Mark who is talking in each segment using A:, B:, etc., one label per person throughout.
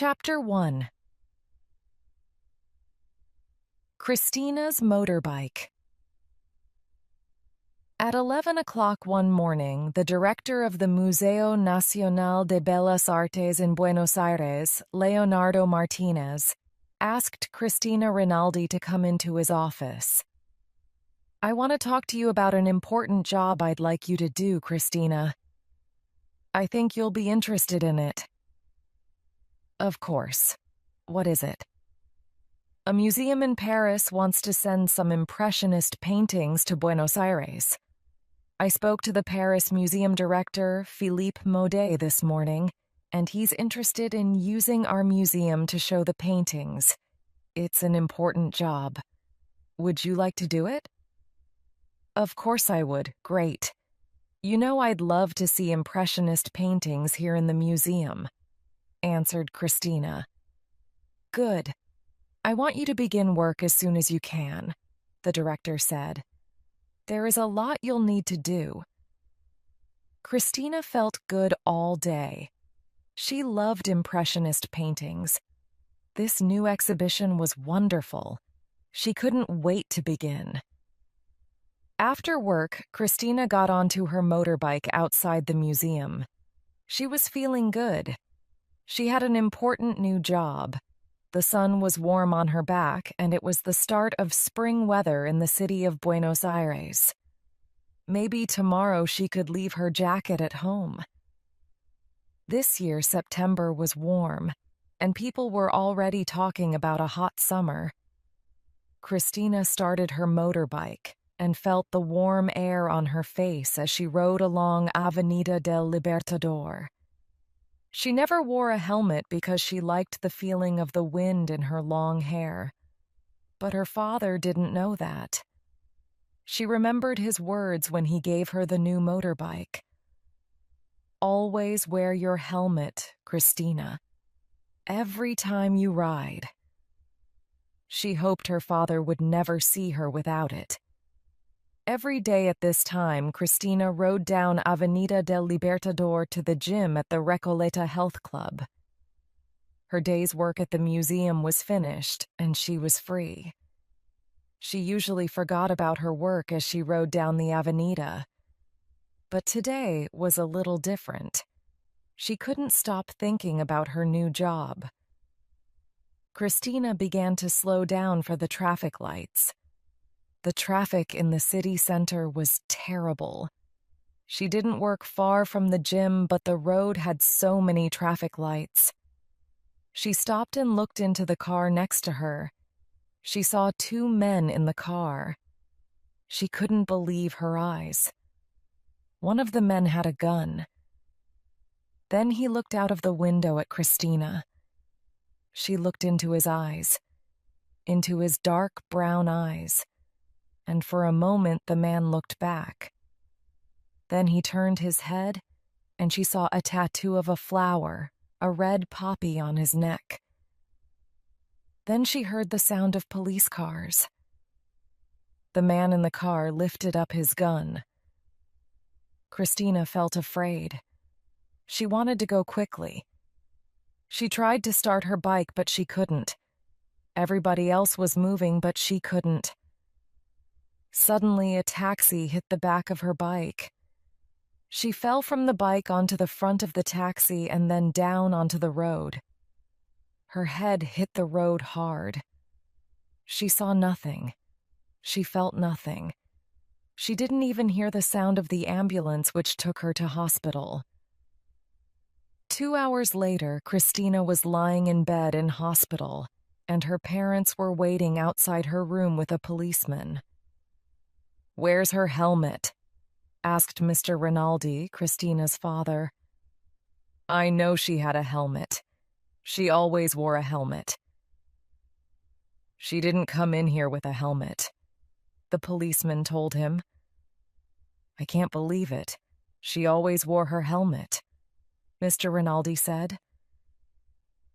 A: Chapter 1. Christina's Motorbike. At 11 o'clock one morning, the director of the Museo Nacional de Bellas Artes in Buenos Aires, Leonardo Martinez, asked Cristina Rinaldi to come into his office. "I want to talk to you about an important job I'd like you to do, Cristina. I think you'll be interested in it." "Of course. What is it?" "A museum in Paris wants to send some impressionist paintings to Buenos Aires. I spoke to the Paris museum director, Philippe Maudet, this morning, and he's interested in using our museum to show the paintings. It's an important job. Would you like to do it?" "Of course I would. Great. You know I'd love to see impressionist paintings here in the museum," answered Cristina. "Good. I want you to begin work as soon as you can," the director said. "There is a lot you'll need to do." Cristina felt good all day. She loved impressionist paintings. This new exhibition was wonderful. She couldn't wait to begin. After work, Cristina got onto her motorbike outside the museum. She was feeling good. She had an important new job. The sun was warm on her back, and it was the start of spring weather in the city of Buenos Aires. Maybe tomorrow she could leave her jacket at home. This year, September was warm, and people were already talking about a hot summer. Cristina started her motorbike and felt the warm air on her face as she rode along Avenida del Libertador. She never wore a helmet because she liked the feeling of the wind in her long hair. But her father didn't know that. She remembered his words when he gave her the new motorbike. "Always wear your helmet, Cristina. Every time you ride." She hoped her father would never see her without it. Every day at this time, Cristina rode down Avenida del Libertador to the gym at the Recoleta Health Club. Her day's work at the museum was finished, and she was free. She usually forgot about her work as she rode down the Avenida. But today was a little different. She couldn't stop thinking about her new job. Cristina began to slow down for the traffic lights. The traffic in the city center was terrible. She didn't work far from the gym, but the road had so many traffic lights. She stopped and looked into the car next to her. She saw two men in the car. She couldn't believe her eyes. One of the men had a gun. Then he looked out of the window at Cristina. She looked into his eyes, into his dark brown eyes. And for a moment the man looked back. Then he turned his head, and she saw a tattoo of a flower, a red poppy on his neck. Then she heard the sound of police cars. The man in the car lifted up his gun. Cristina felt afraid. She wanted to go quickly. She tried to start her bike, but she couldn't. Everybody else was moving, but she couldn't. Suddenly, a taxi hit the back of her bike. She fell from the bike onto the front of the taxi and then down onto the road. Her head hit the road hard. She saw nothing. She felt nothing. She didn't even hear the sound of the ambulance which took her to hospital. 2 hours later, Cristina was lying in bed in hospital, and her parents were waiting outside her room with a policeman. "Where's her helmet?" asked Mr. Rinaldi, Cristina's father. "I know she had a helmet. She always wore a helmet." "She didn't come in here with a helmet," the policeman told him. "I can't believe it. She always wore her helmet," Mr. Rinaldi said.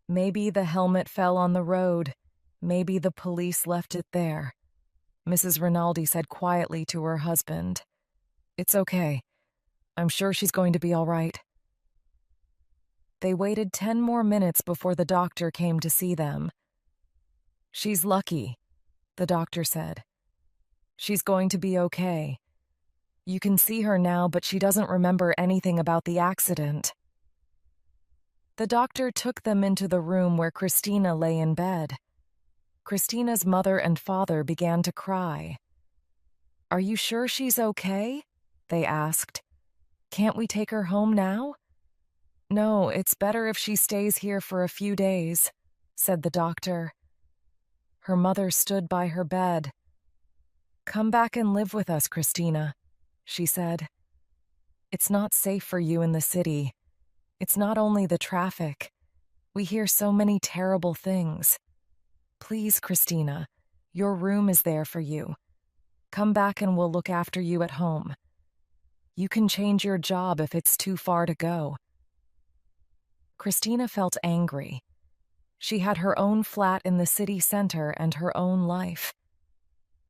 A: "Maybe the helmet fell on the road. Maybe the police left it there," Mrs. Rinaldi said quietly to her husband. "It's okay. I'm sure she's going to be all right." They waited 10 more minutes before the doctor came to see them. "She's lucky," the doctor said. "She's going to be okay. You can see her now, but she doesn't remember anything about the accident." The doctor took them into the room where Christina lay in bed. Christina's mother and father began to cry. "Are you sure she's okay?" they asked. "Can't we take her home now?" "No, it's better if she stays here for a few days," said the doctor. Her mother stood by her bed. "Come back and live with us, Christina," she said. "It's not safe for you in the city. It's not only the traffic. We hear so many terrible things. Please, Christina, your room is there for you. Come back and we'll look after you at home. You can change your job if it's too far to go." Christina felt angry. She had her own flat in the city center and her own life.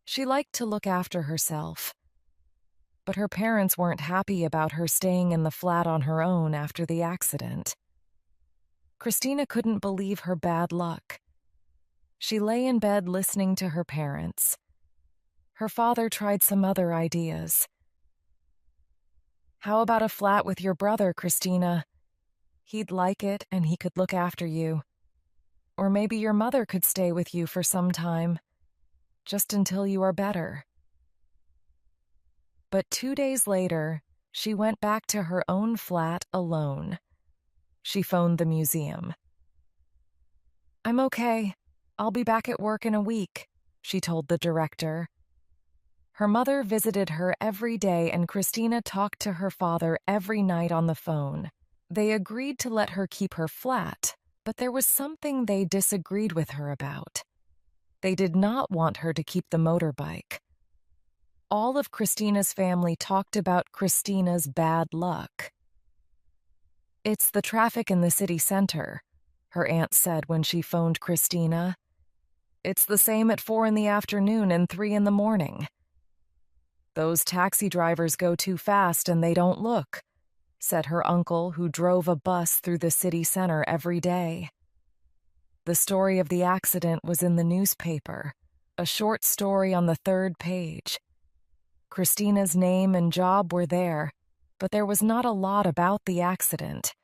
A: She liked to look after herself. But her parents weren't happy about her staying in the flat on her own after the accident. Christina couldn't believe her bad luck. She lay in bed listening to her parents. Her father tried some other ideas. "How about a flat with your brother, Christina? He'd like it and he could look after you. Or maybe your mother could stay with you for some time, just until you are better." But 2 days later, she went back to her own flat alone. She phoned the museum. "I'm okay. I'll be back at work in a week," she told the director. Her mother visited her every day and Christina talked to her father every night on the phone. They agreed to let her keep her flat, but there was something they disagreed with her about. They did not want her to keep the motorbike. All of Christina's family talked about Christina's bad luck. "It's the traffic in the city center," her aunt said when she phoned Christina. "It's the same at 4 in the afternoon and 3 in the morning. Those taxi drivers go too fast and they don't look," said her uncle, who drove a bus through the city center every day. The story of the accident was in the newspaper, a short story on the 3rd page. Christina's name and job were there, but there was not a lot about the accident.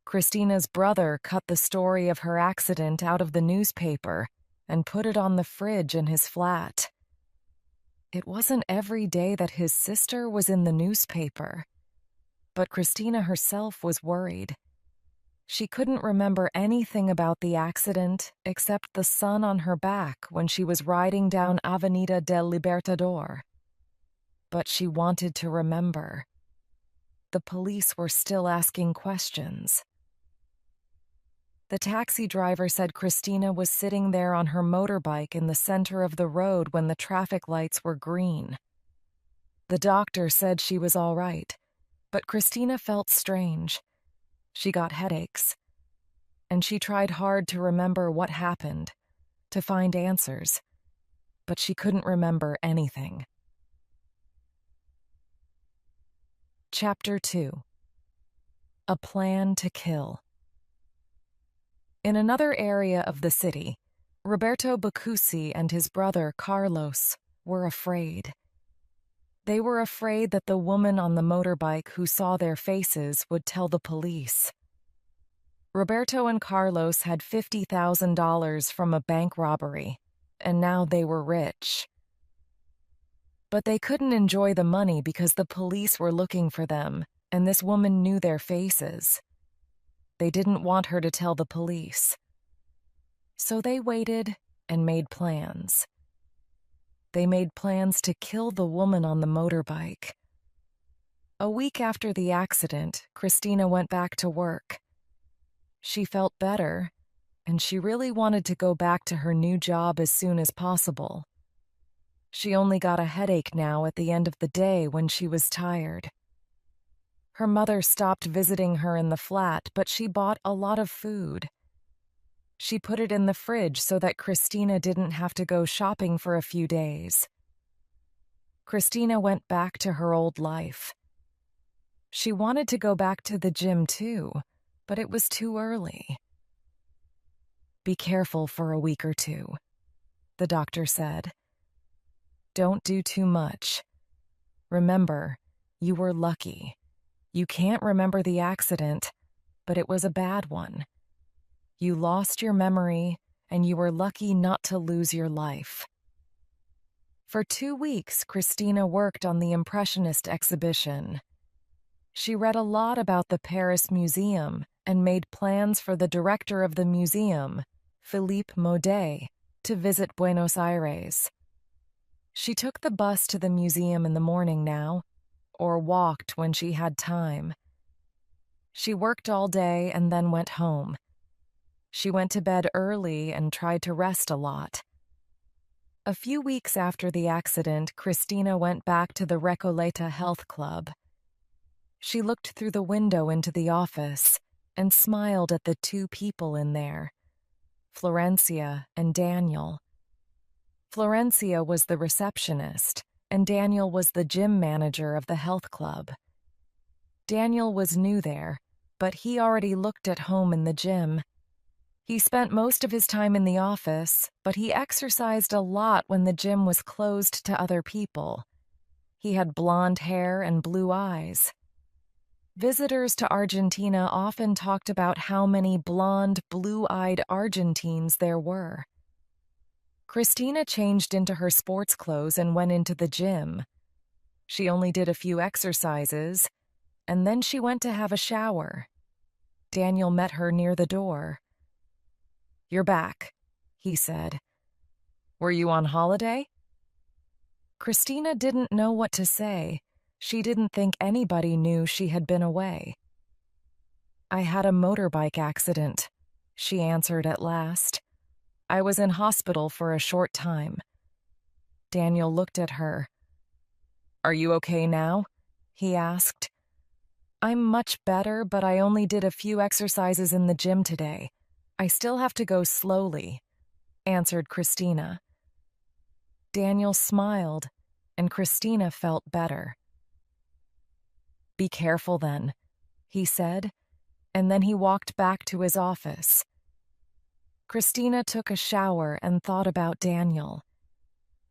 A: Christina's brother cut the story of her accident out of the newspaper and put it on the fridge in his flat. It wasn't every day that his sister was in the newspaper, but Christina herself was worried. She couldn't remember anything about the accident except the sun on her back when she was riding down Avenida del Libertador. But she wanted to remember. The police were still asking questions. The taxi driver said Christina was sitting there on her motorbike in the center of the road when the traffic lights were green. The doctor said she was all right, but Christina felt strange. She got headaches, and she tried hard to remember what happened, to find answers, but she couldn't remember anything. Chapter 2. A Plan to Kill. In another area of the city, Roberto Bacuzzi and his brother Carlos were afraid. They were afraid that the woman on the motorbike who saw their faces would tell the police. Roberto and Carlos had $50,000 from a bank robbery, and now they were rich. But they couldn't enjoy the money because the police were looking for them, and this woman knew their faces. They didn't want her to tell the police. So they waited and made plans. They made plans to kill the woman on the motorbike. A week after the accident, Christina went back to work. She felt better, and she really wanted to go back to her new job as soon as possible. She only got a headache now at the end of the day when she was tired. Her mother stopped visiting her in the flat, but she bought a lot of food. She put it in the fridge so that Christina didn't have to go shopping for a few days. Christina went back to her old life. She wanted to go back to the gym too, but it was too early. "Be careful for a week or two," the doctor said. "Don't do too much. Remember, you were lucky. You can't remember the accident, but it was a bad one. You lost your memory, and you were lucky not to lose your life." For 2 weeks, Christina worked on the Impressionist exhibition. She read a lot about the Paris Museum and made plans for the director of the museum, Philippe Maudet, to visit Buenos Aires. She took the bus to the museum in the morning now, or walked when she had time. She worked all day and then went home. She went to bed early and tried to rest a lot. A few weeks after the accident, Christina went back to the Recoleta Health Club. She looked through the window into the office and smiled at the 2 people in there, Florencia and Daniel. Florencia was the receptionist, and Daniel was the gym manager of the health club. Daniel was new there, but he already looked at home in the gym. He spent most of his time in the office, but he exercised a lot when the gym was closed to other people. He had blonde hair and blue eyes. Visitors to Argentina often talked about how many blonde, blue-eyed Argentines there were. Christina changed into her sports clothes and went into the gym. She only did a few exercises, and then she went to have a shower. Daniel met her near the door. "You're back," he said. "Were you on holiday?" Christina didn't know what to say. She didn't think anybody knew she had been away. "I had a motorbike accident," she answered at last. "I was in hospital for a short time." Daniel looked at her. "Are you okay now?" he asked. "I'm much better, but I only did a few exercises in the gym today. I still have to go slowly," answered Christina. Daniel smiled, and Christina felt better. "Be careful then," he said, and then he walked back to his office. Christina took a shower and thought about Daniel.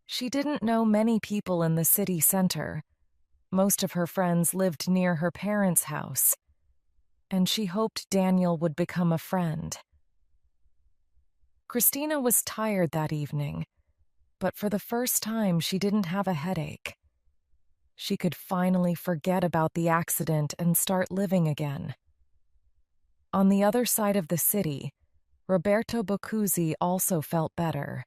A: She didn't know many people in the city center. Most of her friends lived near her parents' house, and she hoped Daniel would become a friend. Christina was tired that evening, but for the first time she didn't have a headache. She could finally forget about the accident and start living again. On the other side of the city, Roberto Boccuzzi also felt better.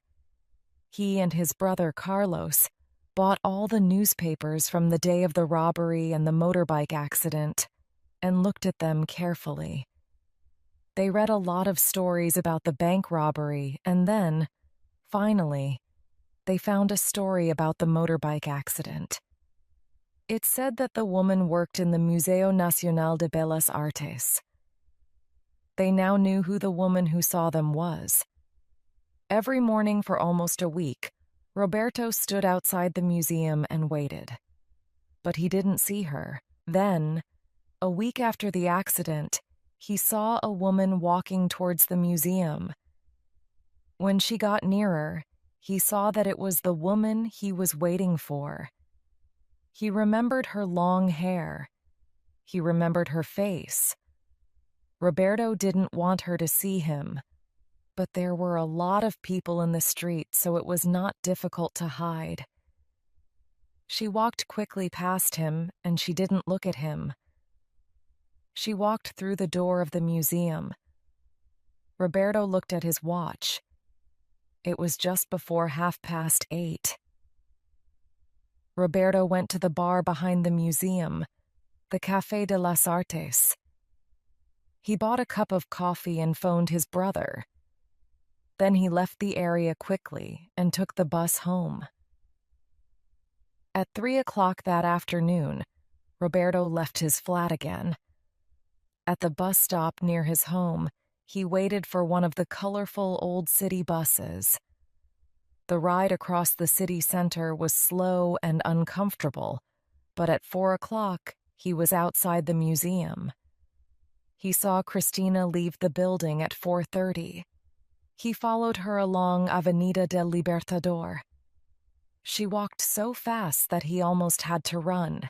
A: He and his brother Carlos bought all the newspapers from the day of the robbery and the motorbike accident and looked at them carefully. They read a lot of stories about the bank robbery, and then, finally, they found a story about the motorbike accident. It said that the woman worked in the Museo Nacional de Bellas Artes. They now knew who the woman who saw them was. Every morning for almost a week, Roberto stood outside the museum and waited. But he didn't see her. Then, a week after the accident, he saw a woman walking towards the museum. When she got nearer, he saw that it was the woman he was waiting for. He remembered her long hair. He remembered her face. Roberto didn't want her to see him, but there were a lot of people in the street, so it was not difficult to hide. She walked quickly past him, and she didn't look at him. She walked through the door of the museum. Roberto looked at his watch. It was just before 8:30. Roberto went to the bar behind the museum, the Café de las Artes. He bought a cup of coffee and phoned his brother. Then he left the area quickly and took the bus home. At 3 o'clock that afternoon, Roberto left his flat again. At the bus stop near his home, he waited for one of the colorful old city buses. The ride across the city center was slow and uncomfortable, but at 4 o'clock, he was outside the museum. he saw Christina leave the building at 4:30. He followed her along Avenida del Libertador. She walked so fast that he almost had to run.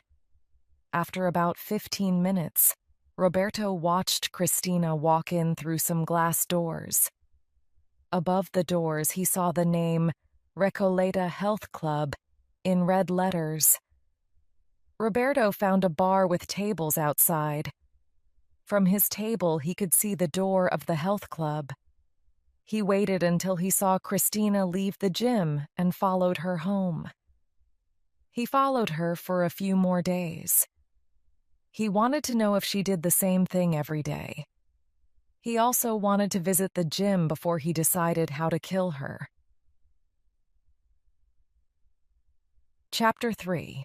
A: After about 15 minutes, Roberto watched Christina walk in through some glass doors. Above the doors, he saw the name Recoleta Health Club in red letters. Roberto found a bar with tables outside. From his table, he could see the door of the health club. He waited until he saw Christina leave the gym and followed her home. He followed her for a few more days. He wanted to know if she did the same thing every day. He also wanted to visit the gym before he decided how to kill her. Chapter 3.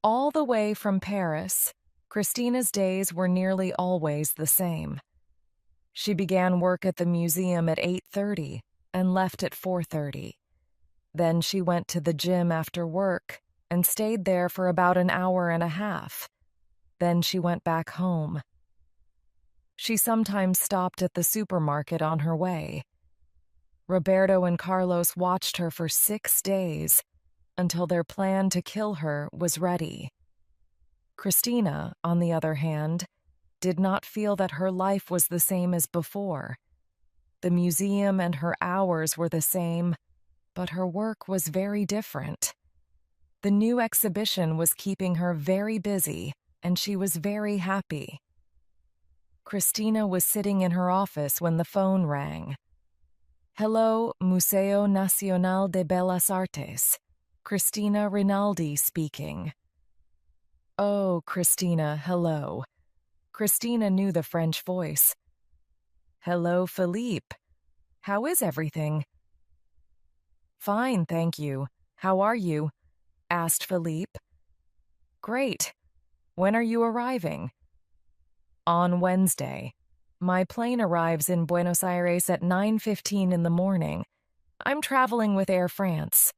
A: All the way from Paris, Christina's days were nearly always the same. She began work at the museum at 8:30 and left at 4:30. Then she went to the gym after work and stayed there for about an hour and a half. Then she went back home. She sometimes stopped at the supermarket on her way. Roberto and Carlos watched her for 6 days until their plan to kill her was ready. Christina, on the other hand, did not feel that her life was the same as before. The museum and her hours were the same, but her work was very different. The new exhibition was keeping her very busy, and she was very happy. Christina was sitting in her office when the phone rang. "Hello, Museo Nacional de Bellas Artes. Cristina Rinaldi speaking." "Oh, Christina, hello." Christina knew the French voice. "Hello, Philippe. How is everything?" "Fine, thank you. How are you?" asked Philippe. "Great. When are you arriving?" "On Wednesday. My plane arrives in Buenos Aires at 9:15 in the morning. I'm traveling with Air France.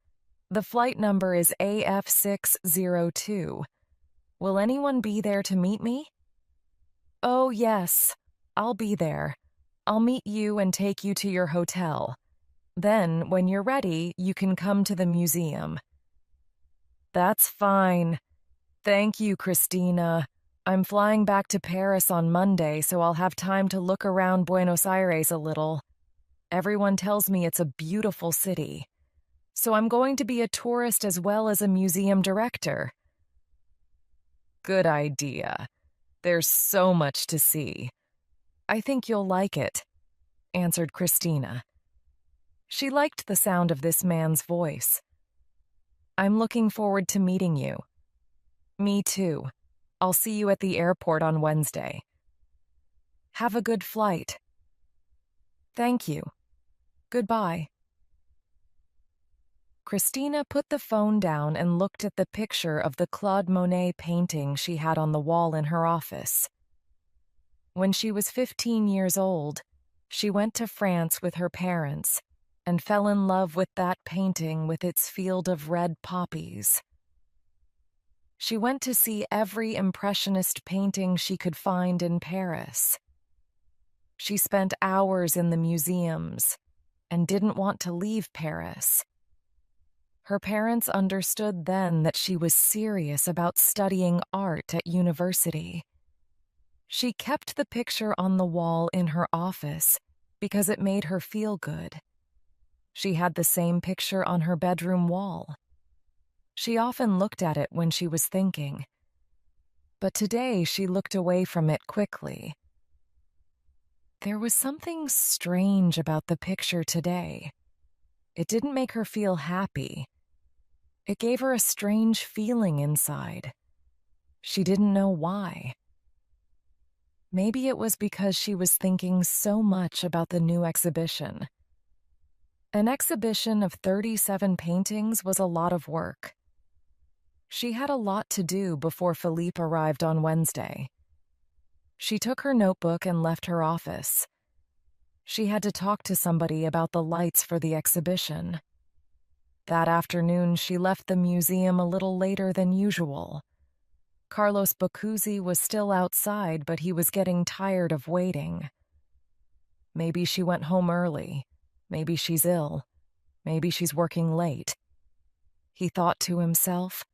A: The flight number is AF602. Will anyone be there to meet me?" "Oh, yes. I'll be there. I'll meet you and take you to your hotel. Then, when you're ready, you can come to the museum." "That's fine. Thank you, Christina. I'm flying back to Paris on Monday, so I'll have time to look around Buenos Aires a little. Everyone tells me it's a beautiful city. So I'm going to be a tourist as well as a museum director." "Good idea. There's so much to see. I think you'll like it," answered Christina. She liked the sound of this man's voice. "I'm looking forward to meeting you." "Me too. I'll see you at the airport on Wednesday." "Have a good flight." "Thank you. Goodbye." Christina put the phone down and looked at the picture of the Claude Monet painting she had on the wall in her office. When she was 15 years old, she went to France with her parents and fell in love with that painting with its field of red poppies. She went to see every impressionist painting she could find in Paris. She spent hours in the museums and didn't want to leave Paris. Her parents understood then that she was serious about studying art at university. She kept the picture on the wall in her office because it made her feel good. She had the same picture on her bedroom wall. She often looked at it when she was thinking. But today she looked away from it quickly. There was something strange about the picture today. It didn't make her feel happy. It gave her a strange feeling inside. She didn't know why. Maybe it was because she was thinking so much about the new exhibition. An exhibition of 37 paintings was a lot of work. She had a lot to do before Philippe arrived on Wednesday. She took her notebook and left her office. She had to talk to somebody about the lights for the exhibition. That afternoon, she left the museum a little later than usual. Carlos Bacuzzi was still outside, but he was getting tired of waiting. Maybe she went home early. Maybe she's ill. Maybe she's working late. He thought to himself.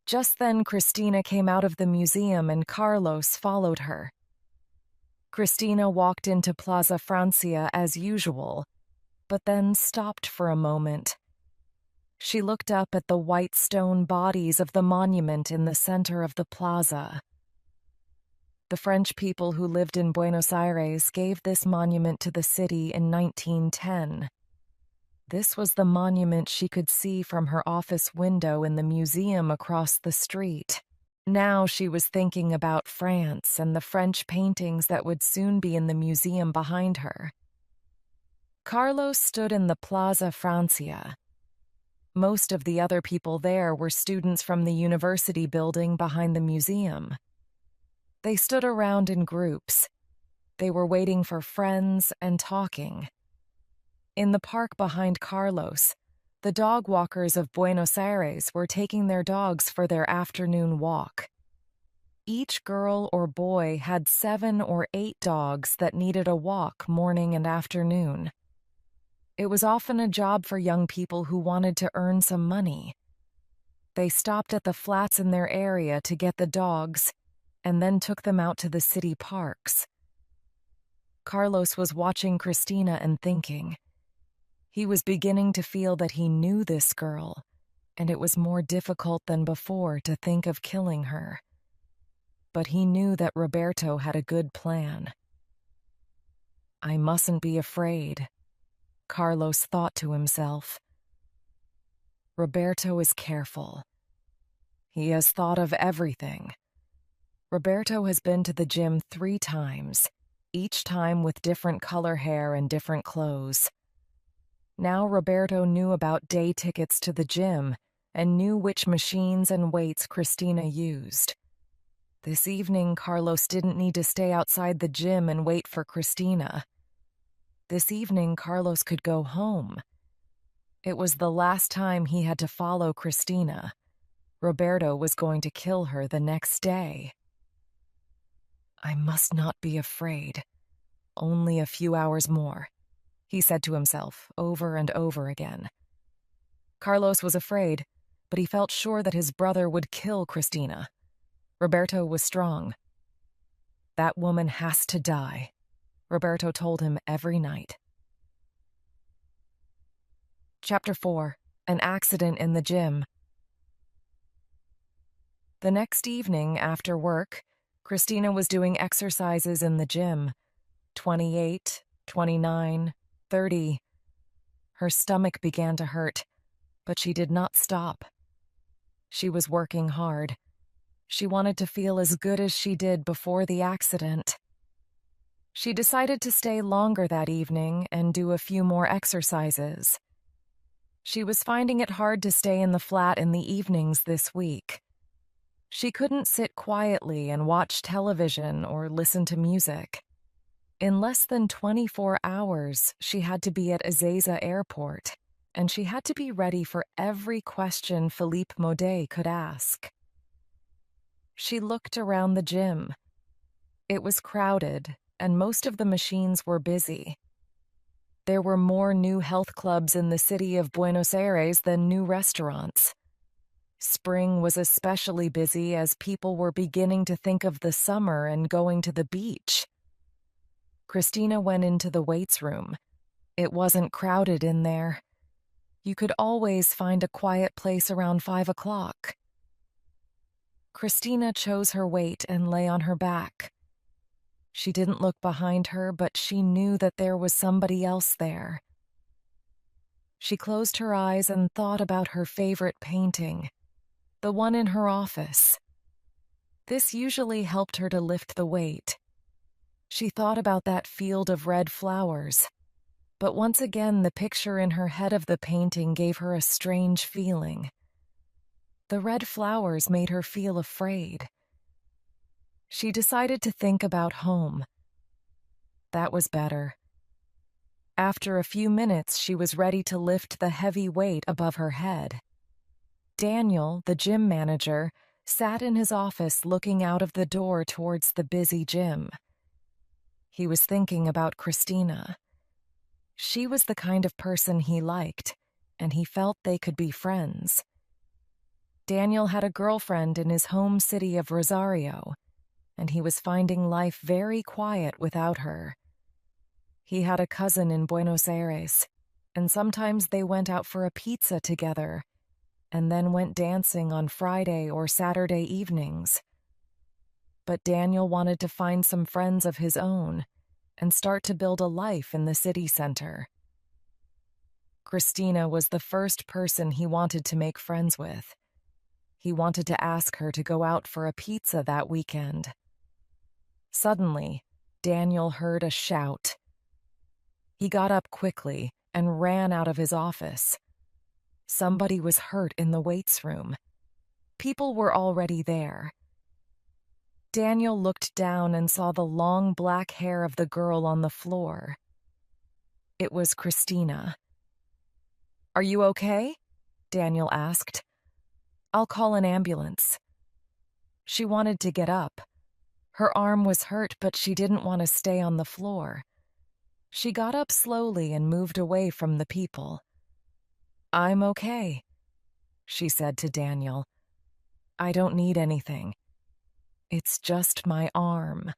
A: Just then, Christina came out of the museum and Carlos followed her. Christina walked into Plaza Francia as usual, but then stopped for a moment. She looked up at the white stone bodies of the monument in the center of the plaza. The French people who lived in Buenos Aires gave this monument to the city in 1910. This was the monument she could see from her office window in the museum across the street. Now she was thinking about France and the French paintings that would soon be in the museum behind her. Carlos stood in the Plaza Francia. Most of the other people there were students from the university building behind the museum. They stood around in groups. They were waiting for friends and talking. In the park behind Carlos, the dog walkers of Buenos Aires were taking their dogs for their afternoon walk. Each girl or boy had 7 or 8 dogs that needed a walk morning and afternoon. It was often a job for young people who wanted to earn some money. They stopped at the flats in their area to get the dogs and then took them out to the city parks. Carlos was watching Christina and thinking. He was beginning to feel that he knew this girl, and it was more difficult than before to think of killing her. But he knew that Roberto had a good plan. I mustn't be afraid, Carlos thought to himself. Roberto is careful. He has thought of everything. Roberto has been to the gym 3 times, each time with different color hair and different clothes. Now Roberto knew about day tickets to the gym and knew which machines and weights Christina used. This evening, Carlos didn't need to stay outside the gym and wait for Christina. This evening, Carlos could go home. It was the last time he had to follow Christina. Roberto was going to kill her the next day. I must not be afraid. Only a few hours more, he said to himself over and over again. Carlos was afraid, but he felt sure that his brother would kill Christina. Roberto was strong. That woman has to die, Roberto told him every night. Chapter 4. An Accident in the Gym. The next evening after work, Christina was doing exercises in the gym. 28, 29, 30. Her stomach began to hurt, but she did not stop. She was working hard. She wanted to feel as good as she did before the accident. She decided to stay longer that evening and do a few more exercises. She was finding it hard to stay in the flat in the evenings this week. She couldn't sit quietly and watch television or listen to music. In less than 24 hours, she had to be at Ezeiza Airport, and she had to be ready for every question Philippe Maudet could ask. She looked around the gym. It was crowded, and most of the machines were busy. There were more new health clubs in the city of Buenos Aires than new restaurants. Spring was especially busy as people were beginning to think of the summer and going to the beach. Christina went into the weights room. It wasn't crowded in there. You could always find a quiet place around 5 o'clock. Christina chose her weight and lay on her back. She didn't look behind her, but she knew that there was somebody else there. She closed her eyes and thought about her favorite painting, the one in her office. This usually helped her to lift the weight. She thought about that field of red flowers, but once again the picture in her head of the painting gave her a strange feeling. The red flowers made her feel afraid. She decided to think about home. That was better. After a few minutes, she was ready to lift the heavy weight above her head. Daniel, the gym manager, sat in his office looking out of the door towards the busy gym. He was thinking about Christina. She was the kind of person he liked, and he felt they could be friends. Daniel had a girlfriend in his home city of Rosario, and he was finding life very quiet without her. He had a cousin in Buenos Aires, and sometimes they went out for a pizza together, and then went dancing on Friday or Saturday evenings. But Daniel wanted to find some friends of his own and start to build a life in the city center. Christina was the first person he wanted to make friends with. He wanted to ask her to go out for a pizza that weekend. Suddenly, Daniel heard a shout. He got up quickly and ran out of his office. Somebody was hurt in the weights room. People were already there. Daniel looked down and saw the long black hair of the girl on the floor. It was Christina. "Are you okay?" Daniel asked. "I'll call an ambulance." She wanted to get up. Her arm was hurt, but she didn't want to stay on the floor. She got up slowly and moved away from the people. "I'm okay," she said to Daniel. "I don't need anything. It's just my arm."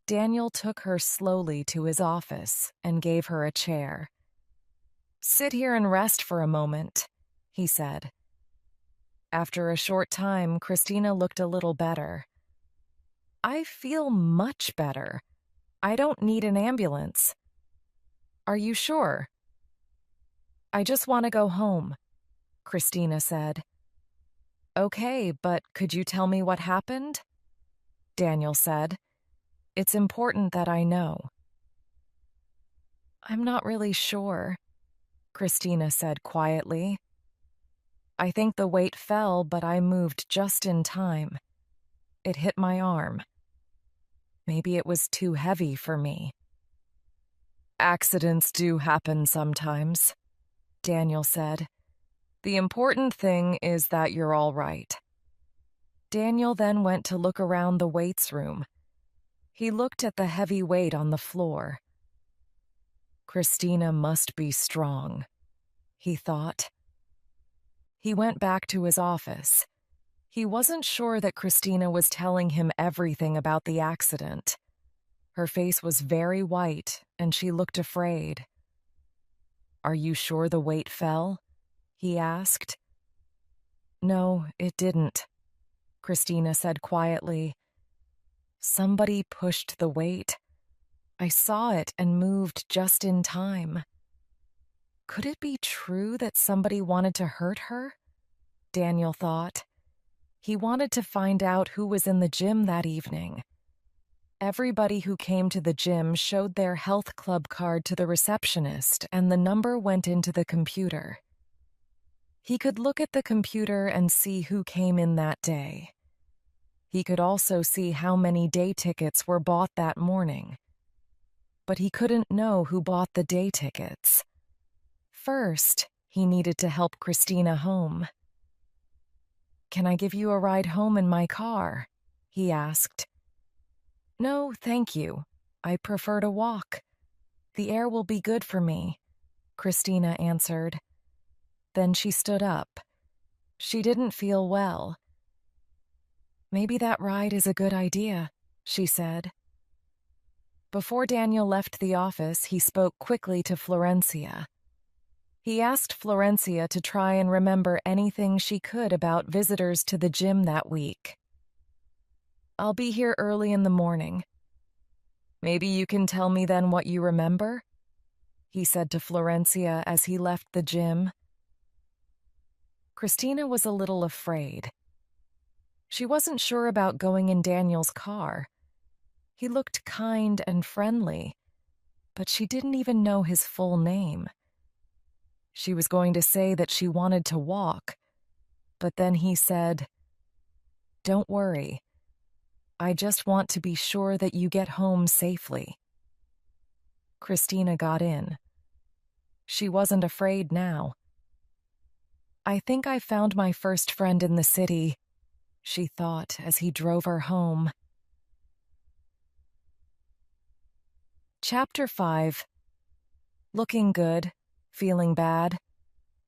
A: Daniel took her slowly to his office and gave her a chair. "Sit here and rest for a moment," he said. After a short time, Christina looked a little better. "I feel much better. I don't need an ambulance." "Are you sure?" "I just want to go home," Christina said. "Okay, but could you tell me what happened?" Daniel said. "It's important that I know." "I'm not really sure," Christina said quietly. "I think the weight fell, but I moved just in time. It hit my arm. Maybe it was too heavy for me." "Accidents do happen sometimes," Daniel said. "The important thing is that you're all right." Daniel then went to look around the weights room. He looked at the heavy weight on the floor. Christina must be strong, he thought. He went back to his office. He wasn't sure that Christina was telling him everything about the accident. Her face was very white, and she looked afraid. "Are you sure the weight fell?" he asked. "No, it didn't," Christina said quietly. "Somebody pushed the weight. I saw it and moved just in time." Could it be true that somebody wanted to hurt her? Daniel thought. He wanted to find out who was in the gym that evening. Everybody who came to the gym showed their health club card to the receptionist, and the number went into the computer. He could look at the computer and see who came in that day. He could also see how many day tickets were bought that morning. But he couldn't know who bought the day tickets. First, he needed to help Christina home. "Can I give you a ride home in my car?" he asked. "No, thank you. I prefer to walk. The air will be good for me," Christina answered. Then she stood up. She didn't feel well. "Maybe that ride is a good idea," she said. Before Daniel left the office, he spoke quickly to Florencia. He asked Florencia to try and remember anything she could about visitors to the gym that week. "I'll be here early in the morning. Maybe you can tell me then what you remember?" he said to Florencia as he left the gym. Christina was a little afraid. She wasn't sure about going in Daniel's car. He looked kind and friendly, but she didn't even know his full name. She was going to say that she wanted to walk, but then he said, "Don't worry. I just want to be sure that you get home safely." Christina got in. She wasn't afraid now. "I think I found my first friend in the city," she thought as he drove her home. Chapter 5. Looking good, feeling bad.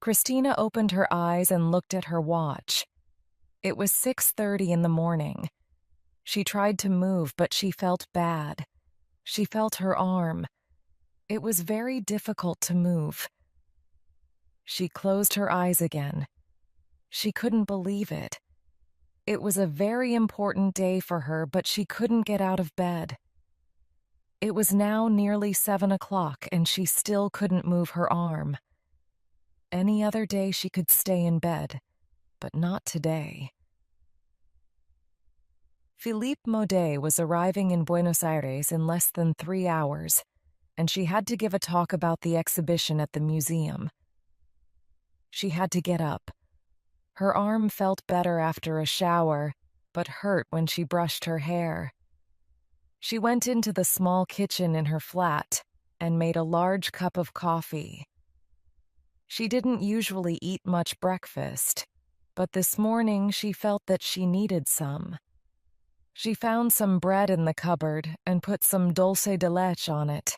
A: Christina opened her eyes and looked at her watch. It was 6:30 in the morning. She tried to move, but she felt bad. She felt her arm. It was very difficult to move. She closed her eyes again. She couldn't believe it. It was a very important day for her, but she couldn't get out of bed. It was now nearly 7 o'clock, and she still couldn't move her arm. Any other day she could stay in bed, but not today. Philippe Maudet was arriving in Buenos Aires in less than 3 hours, and she had to give a talk about the exhibition at the museum. She had to get up. Her arm felt better after a shower, but hurt when she brushed her hair. She went into the small kitchen in her flat and made a large cup of coffee. She didn't usually eat much breakfast, but this morning she felt that she needed some. She found some bread in the cupboard and put some dulce de leche on it.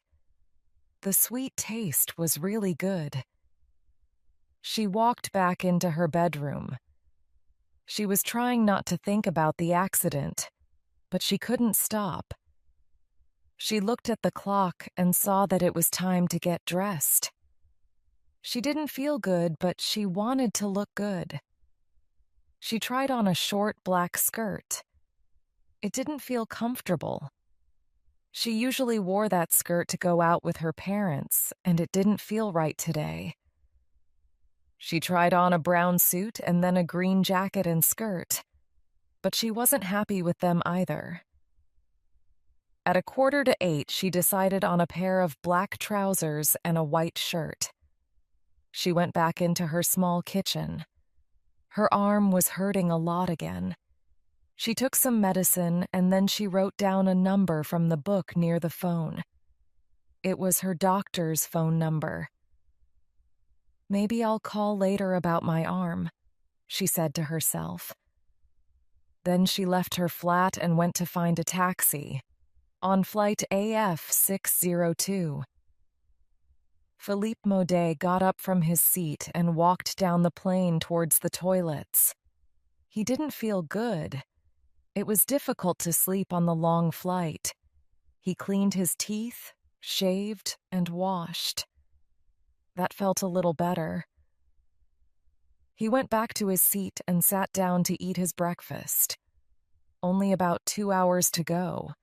A: The sweet taste was really good. She walked back into her bedroom. She was trying not to think about the accident, but she couldn't stop. She looked at the clock and saw that it was time to get dressed. She didn't feel good, but she wanted to look good. She tried on a short black skirt. It didn't feel comfortable. She usually wore that skirt to go out with her parents, and it didn't feel right today. She tried on a brown suit and then a green jacket and skirt, but she wasn't happy with them either. At 7:45, she decided on a pair of black trousers and a white shirt. She went back into her small kitchen. Her arm was hurting a lot again. She took some medicine and then she wrote down a number from the book near the phone. It was her doctor's phone number. "Maybe I'll call later about my arm," she said to herself. Then she left her flat and went to find a taxi on flight AF 602. Philippe Maudet got up from his seat and walked down the plane towards the toilets. He didn't feel good. It was difficult to sleep on the long flight. He cleaned his teeth, shaved, and washed. That felt a little better. He went back to his seat and sat down to eat his breakfast. Only about 2 hours to go.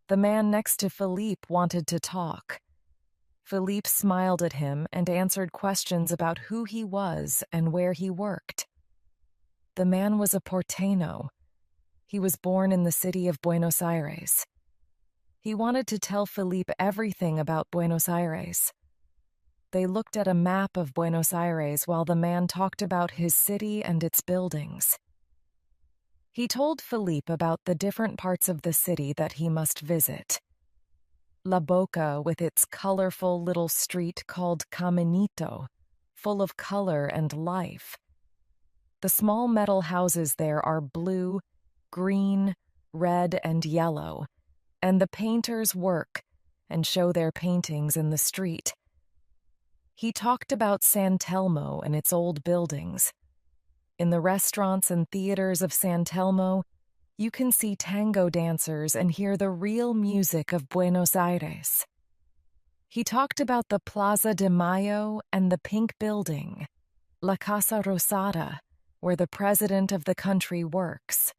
A: The man next to Philippe wanted to talk. Philippe smiled at him and answered questions about who he was and where he worked. The man was a porteño. He was born in the city of Buenos Aires. He wanted to tell Philippe everything about Buenos Aires. They looked at a map of Buenos Aires while the man talked about his city and its buildings. He told Philippe about the different parts of the city that he must visit. La Boca, with its colorful little street called Caminito, full of color and life. The small metal houses there are blue, green, red, and yellow, and the painters work and show their paintings in the street. He talked about San Telmo and its old buildings. In the restaurants and theaters of San Telmo, you can see tango dancers and hear the real music of Buenos Aires. He talked about the Plaza de Mayo and the Pink Building, La Casa Rosada, where the president of the country works.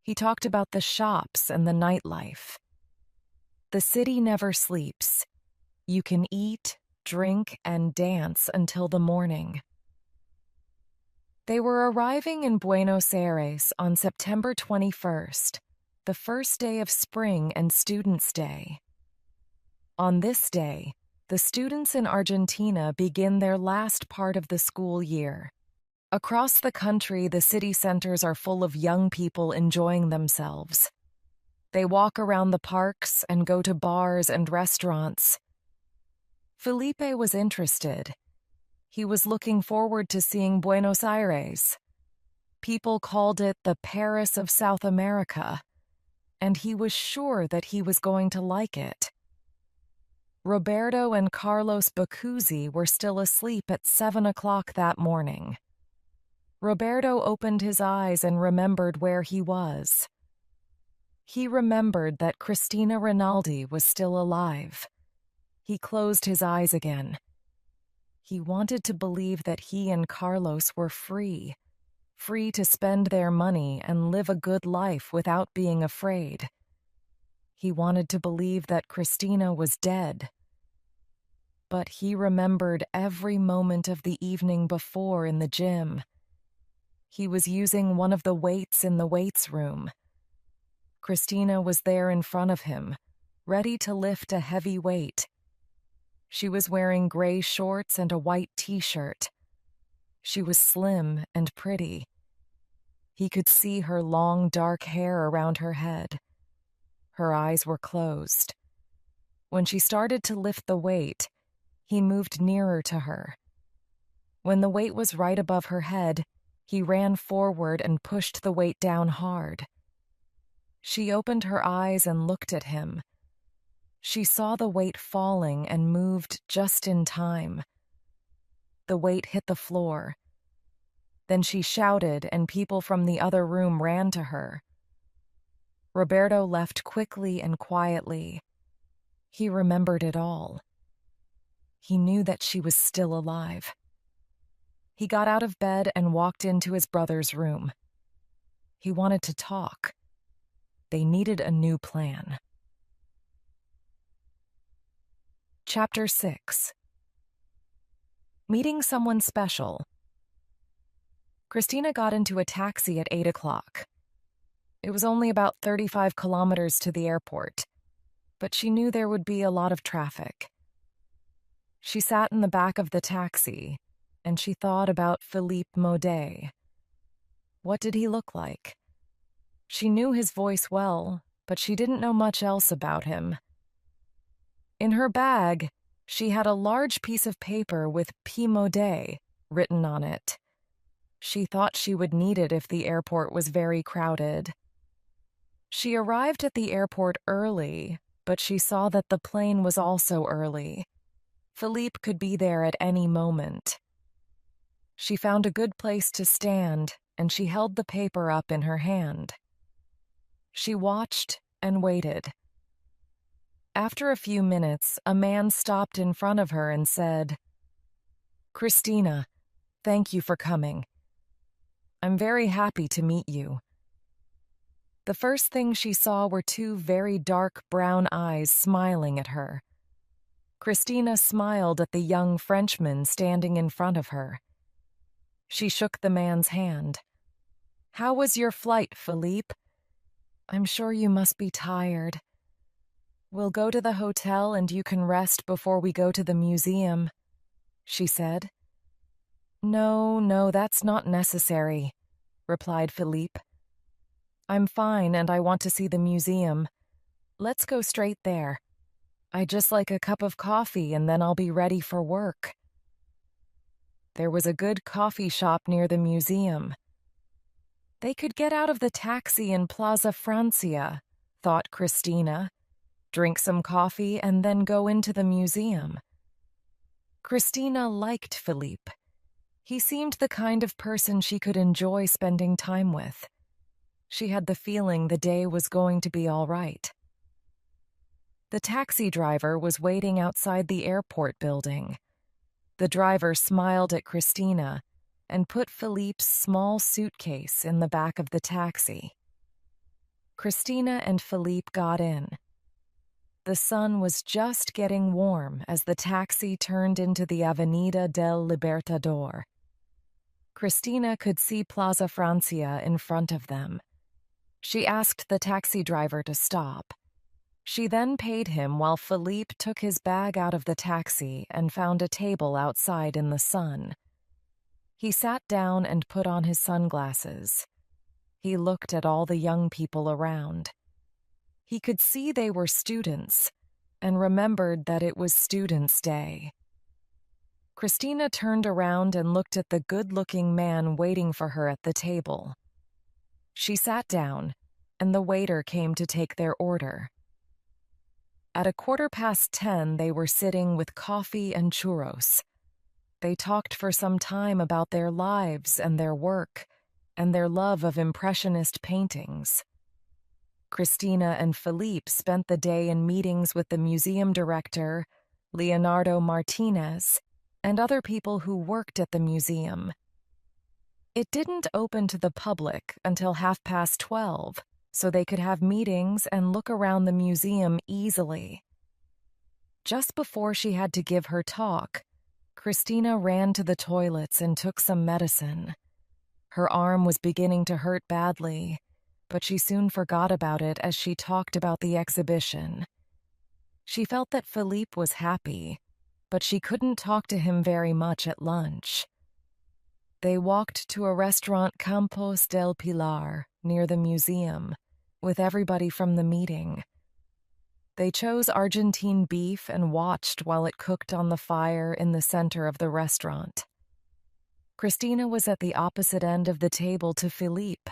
A: He talked about the shops and the nightlife. The city never sleeps. You can eat, drink, and dance until the morning. They were arriving in Buenos Aires on September 21st, the first day of spring and Students' Day. On this day, the students in Argentina begin their last part of the school year. Across the country, the city centers are full of young people enjoying themselves. They walk around the parks and go to bars and restaurants. Felipe was interested. He was looking forward to seeing Buenos Aires. People called it the Paris of South America, and he was sure that he was going to like it. Roberto and Carlos Bacuzzi were still asleep at 7 o'clock that morning. Roberto opened his eyes and remembered where he was. He remembered that Cristina Rinaldi was still alive. He closed his eyes again. He wanted to believe that he and Carlos were free to spend their money and live a good life without being afraid. He wanted to believe that Cristina was dead. But he remembered every moment of the evening before in the gym. He was using one of the weights in the weights room. Cristina was there in front of him, ready to lift a heavy weight. She was wearing gray shorts and a white t-shirt. She was slim and pretty. He could see her long dark hair around her head. Her eyes were closed. When she started to lift the weight, he moved nearer to her. When the weight was right above her head, he ran forward and pushed the weight down hard. She opened her eyes and looked at him. She saw the weight falling and moved just in time. The weight hit the floor. Then she shouted, and people from the other room ran to her. Roberto left quickly and quietly. He remembered it all. He knew that she was still alive. He got out of bed and walked into his brother's room. He wanted to talk. They needed a new plan. Chapter 6. Meeting someone special. Cristina got into a taxi at 8 o'clock. It was only about 35 kilometers to the airport, but she knew there would be a lot of traffic. She sat in the back of the taxi, and she thought about Philippe Maudet. What did he look like? She knew his voice well, but she didn't know much else about him. In her bag, she had a large piece of paper with P. Maudet written on it. She thought she would need it if the airport was very crowded. She arrived at the airport early, but she saw that the plane was also early. Philippe could be there at any moment. She found a good place to stand, and she held the paper up in her hand. She watched and waited. After a few minutes, a man stopped in front of her and said, "Cristina, thank you for coming. I'm very happy to meet you." The first thing she saw were two very dark brown eyes smiling at her. Cristina smiled at the young Frenchman standing in front of her. She shook the man's hand. "How was your flight, Philippe? I'm sure you must be tired. We'll go to the hotel and you can rest before we go to the museum," she said. No, that's not necessary," replied Philippe. "I'm fine and I want to see the museum. Let's go straight there. I'd just like a cup of coffee and then I'll be ready for work." There was a good coffee shop near the museum. They could get out of the taxi in Plaza Francia, thought Cristina, drink some coffee and then go into the museum. Cristina liked Philippe. He seemed the kind of person she could enjoy spending time with. She had the feeling the day was going to be all right. The taxi driver was waiting outside the airport building. The driver smiled at Cristina and put Philippe's small suitcase in the back of the taxi. Cristina and Philippe got in. The sun was just getting warm as the taxi turned into the Avenida del Libertador. Cristina could see Plaza Francia in front of them. She asked the taxi driver to stop. She then paid him while Philippe took his bag out of the taxi and found a table outside in the sun. He sat down and put on his sunglasses. He looked at all the young people around. He could see they were students and remembered that it was Students' Day. Christina turned around and looked at the good-looking man waiting for her at the table. She sat down, and the waiter came to take their order. At 10:15, they were sitting with coffee and churros. They talked for some time about their lives and their work, and their love of impressionist paintings. Christina and Philippe spent the day in meetings with the museum director, Leonardo Martinez, and other people who worked at the museum. It didn't open to the public until 12:30, so they could have meetings and look around the museum easily. Just before she had to give her talk, Christina ran to the toilets and took some medicine. Her arm was beginning to hurt badly, but she soon forgot about it as she talked about the exhibition. She felt that Philippe was happy, but she couldn't talk to him very much at lunch. They walked to a restaurant Campos del Pilar, near the museum, with everybody from the meeting. They chose Argentine beef and watched while it cooked on the fire in the center of the restaurant. Christina was at the opposite end of the table to Philippe.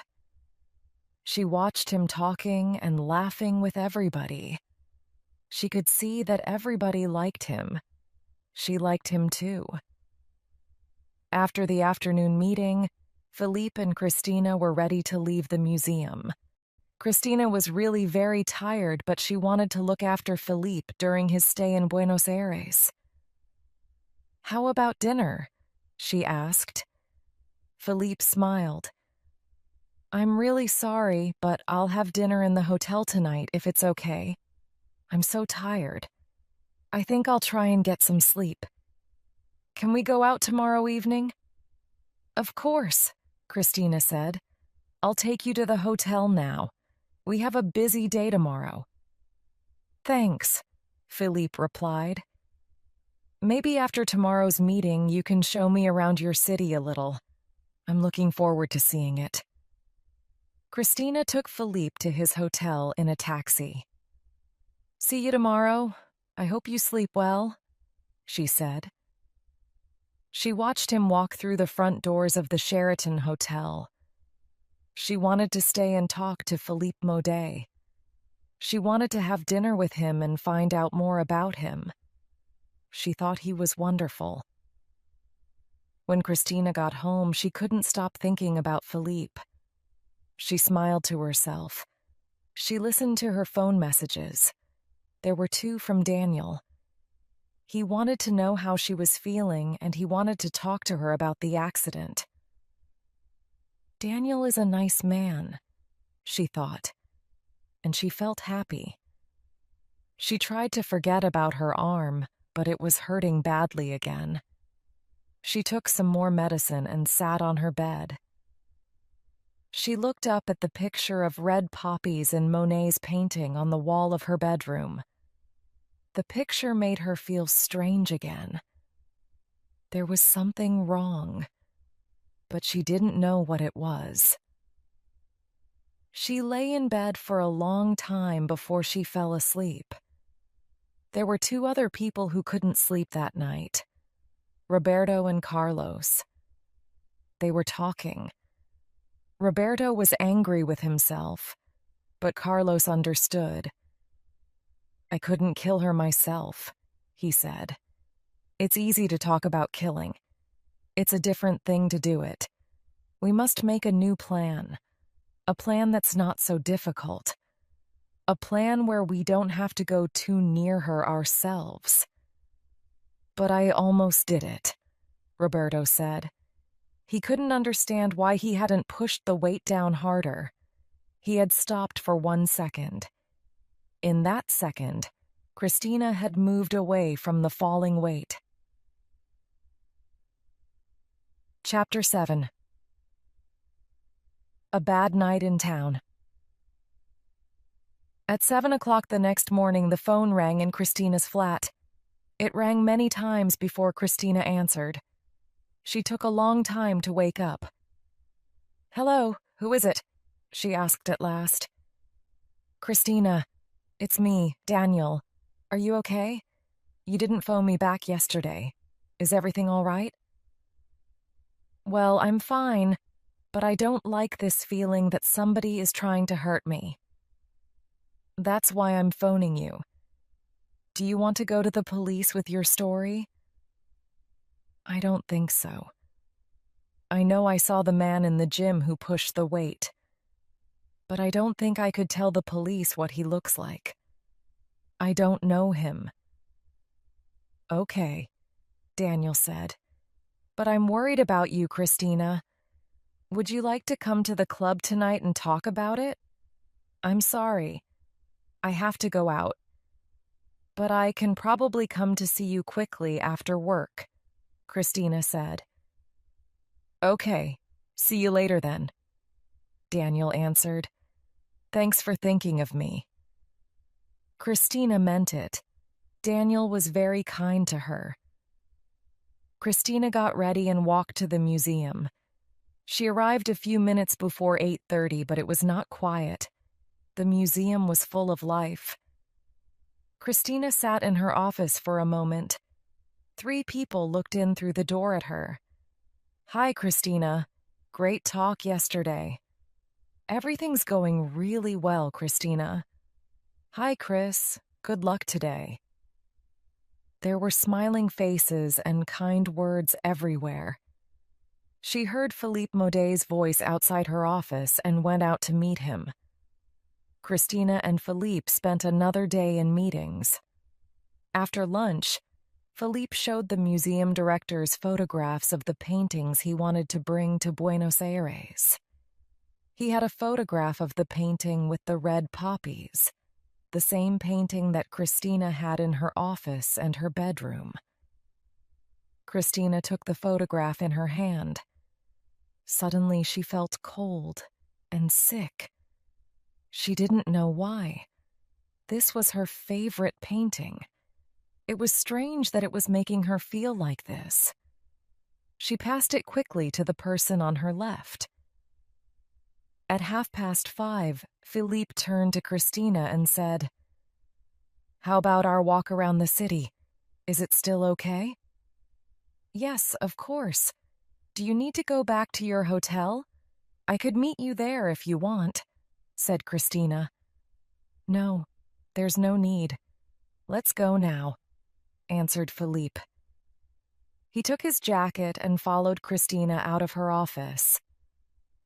A: She watched him talking and laughing with everybody. She could see that everybody liked him. She liked him too. After the afternoon meeting, Philippe and Christina were ready to leave the museum. Christina was really very tired, but she wanted to look after Philippe during his stay in Buenos Aires. "How about dinner?" she asked. Philippe smiled. "I'm really sorry, but I'll have dinner in the hotel tonight if it's okay. I'm so tired. I think I'll try and get some sleep. Can we go out tomorrow evening?" "Of course," Christina said. "I'll take you to the hotel now. We have a busy day tomorrow." "Thanks," Philippe replied. "Maybe after tomorrow's meeting you can show me around your city a little. I'm looking forward to seeing it." Christina took Philippe to his hotel in a taxi. "See you tomorrow. I hope you sleep well," she said. She watched him walk through the front doors of the Sheraton Hotel. She wanted to stay and talk to Philippe Maudet. She wanted to have dinner with him and find out more about him. She thought he was wonderful. When Christina got home, she couldn't stop thinking about Philippe. She smiled to herself. She listened to her phone messages. There were 2 from Daniel. He wanted to know how she was feeling, and he wanted to talk to her about the accident. Daniel is a nice man, she thought, and she felt happy. She tried to forget about her arm, but it was hurting badly again. She took some more medicine and sat on her bed. She looked up at the picture of red poppies in Monet's painting on the wall of her bedroom. The picture made her feel strange again. There was something wrong, but she didn't know what it was. She lay in bed for a long time before she fell asleep. There were 2 other people who couldn't sleep that night, Roberto and Carlos. They were talking. Roberto was angry with himself, but Carlos understood. "I couldn't kill her myself," he said. "It's easy to talk about killing. It's a different thing to do it. We must make a new plan. A plan that's not so difficult. A plan where we don't have to go too near her ourselves." "But I almost did it," Roberto said. He couldn't understand why he hadn't pushed the weight down harder. He had stopped for 1 second. In that second, Christina had moved away from the falling weight. Chapter 7. A bad night in town. At 7 o'clock the next morning, the phone rang in Christina's flat. It rang many times before Christina answered. She took a long time to wake up. "Hello, who is it?" she asked at last. "Christina, it's me, Daniel. Are you okay? You didn't phone me back yesterday." Is everything all right? Well, I'm fine, but I don't like this feeling that somebody is trying to hurt me. That's why I'm phoning you. Do you want to go to the police with your story? I don't think so. I know I saw the man in the gym who pushed the weight, but I don't think I could tell the police what he looks like. I don't know him. Okay, Daniel said. But I'm worried about you, Christina. Would you like to come to the club tonight and talk about it? I'm sorry. I have to go out. But I can probably come to see you quickly after work, Christina said. Okay, see you later then, Daniel answered. Thanks for thinking of me. Christina meant it. Daniel was very kind to her. Christina got ready and walked to the museum. She arrived a few minutes before 8:30, but it was not quiet. The museum was full of life. Christina sat in her office for a moment. 3 people looked in through the door at her. Hi, Christina. Great talk yesterday. Everything's going really well, Christina. Hi, Chris. Good luck today. There were smiling faces and kind words everywhere. She heard Philippe Modet's voice outside her office and went out to meet him. Christina and Philippe spent another day in meetings. After lunch, Philippe showed the museum directors photographs of the paintings he wanted to bring to Buenos Aires. He had a photograph of the painting with the red poppies, the same painting that Christina had in her office and her bedroom. Christina took the photograph in her hand. Suddenly she felt cold and sick. She didn't know why. This was her favorite painting. It was strange that it was making her feel like this. She passed it quickly to the person on her left. At 5:30, Philippe turned to Christina and said, "How about our walk around the city? Is it still okay?" "Yes, of course. Do you need to go back to your hotel? I could meet you there if you want," said Christina. "No, there's no need. Let's go now," answered Philippe. He took his jacket and followed Christina out of her office.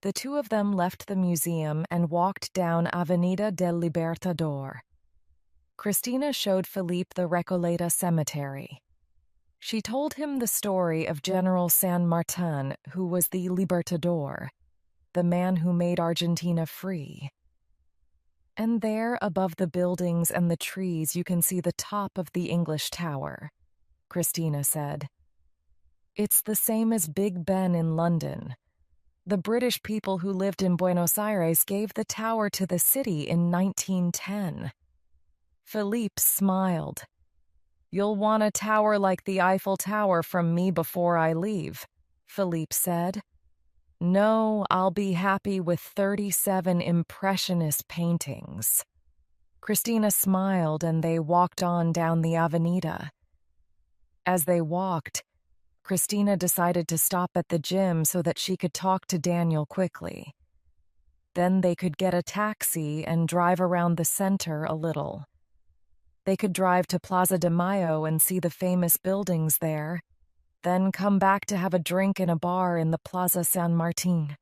A: The two of them left the museum and walked down Avenida del Libertador. Christina showed Philippe the Recoleta cemetery. She told him the story of General San Martin, who was the Libertador, the man who made Argentina free. And there, above the buildings and the trees, you can see the top of the English Tower, Christina said. It's the same as Big Ben in London. The British people who lived in Buenos Aires gave the tower to the city in 1910. Philippe smiled. "You'll want a tower like the Eiffel Tower from me before I leave," Philippe said. "No, I'll be happy with 37 impressionist paintings." Christina smiled and they walked on down the Avenida. As they walked, Christina decided to stop at the gym so that she could talk to Daniel quickly. Then they could get a taxi and drive around the center a little. They could drive to Plaza de Mayo and see the famous buildings there, then come back to have a drink in a bar in the Plaza San Martin.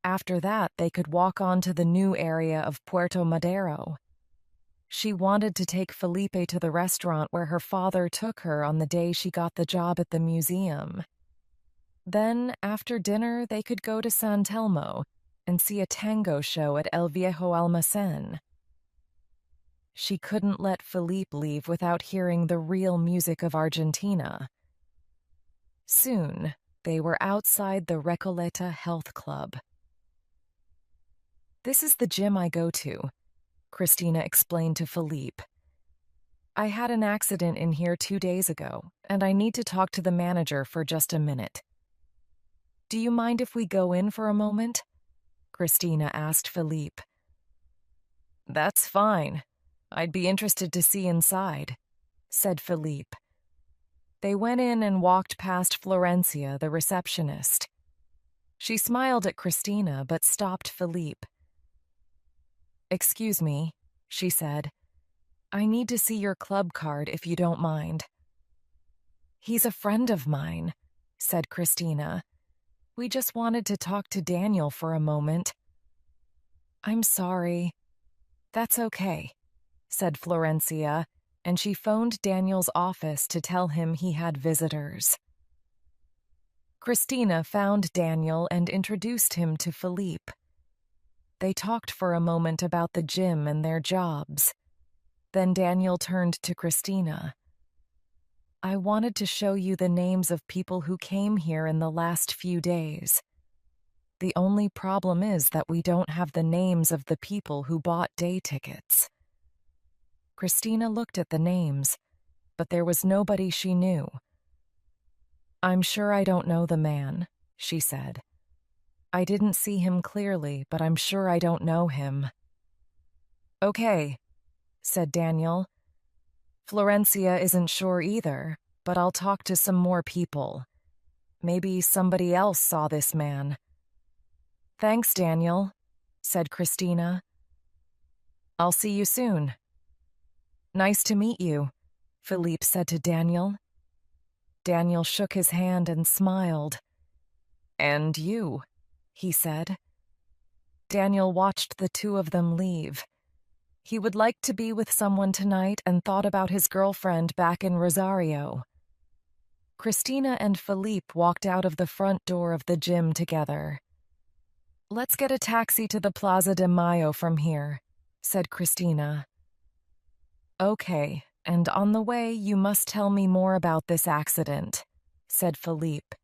A: After that, they could walk on to the new area of Puerto Madero. She wanted to take Felipe to the restaurant where her father took her on the day she got the job at the museum. Then, after dinner, they could go to San Telmo and see a tango show at El Viejo Almacén. She couldn't let Felipe leave without hearing the real music of Argentina. Soon, they were outside the Recoleta Health Club. "This is the gym I go to," Christina explained to Philippe. "I had an accident in here 2 days ago, and I need to talk to the manager for just a minute. Do you mind if we go in for a moment?" Christina asked Philippe. "That's fine. I'd be interested to see inside," said Philippe. They went in and walked past Florencia, the receptionist. She smiled at Christina but stopped Philippe. "Excuse me," she said. "I need to see your club card if you don't mind." "He's a friend of mine," said Christina. "We just wanted to talk to Daniel for a moment." "I'm sorry." "That's okay," said Florencia, and she phoned Daniel's office to tell him he had visitors. Christina found Daniel and introduced him to Philippe. They talked for a moment about the gym and their jobs. Then Daniel turned to Christina. "I wanted to show you the names of people who came here in the last few days. The only problem is that we don't have the names of the people who bought day tickets." Christina looked at the names, but there was nobody she knew. "I'm sure I don't know the man," she said. "I didn't see him clearly, but I'm sure I don't know him." "Okay," said Daniel. "Florencia isn't sure either, but I'll talk to some more people. Maybe somebody else saw this man." "Thanks, Daniel," said Christina. "I'll see you soon." "Nice to meet you," Philippe said to Daniel. Daniel shook his hand and smiled. "And you," he said. Daniel watched the two of them leave. He would like to be with someone tonight and thought about his girlfriend back in Rosario. Christina and Philippe walked out of the front door of the gym together. "Let's get a taxi to the Plaza de Mayo from here," said Christina. "Okay, and on the way you must tell me more about this accident," said Philippe.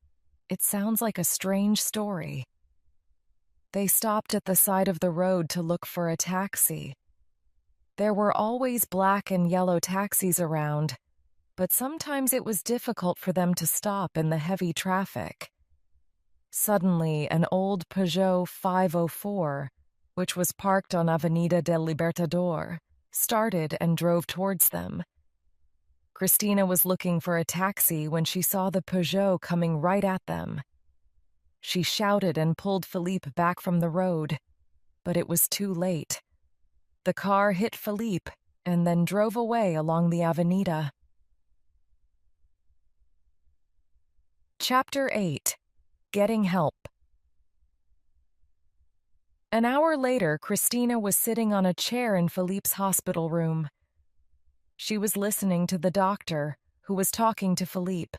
A: "It sounds like a strange story." They stopped at the side of the road to look for a taxi. There were always black and yellow taxis around, but sometimes it was difficult for them to stop in the heavy traffic. Suddenly, an old Peugeot 504, which was parked on Avenida del Libertador, started and drove towards them. Christina was looking for a taxi when she saw the Peugeot coming right at them. She shouted and pulled Philippe back from the road, but it was too late. The car hit Philippe and then drove away along the Avenida. Chapter 8. Getting Help. An hour later, Christina was sitting on a chair in Philippe's hospital room. She was listening to the doctor, who was talking to Philippe.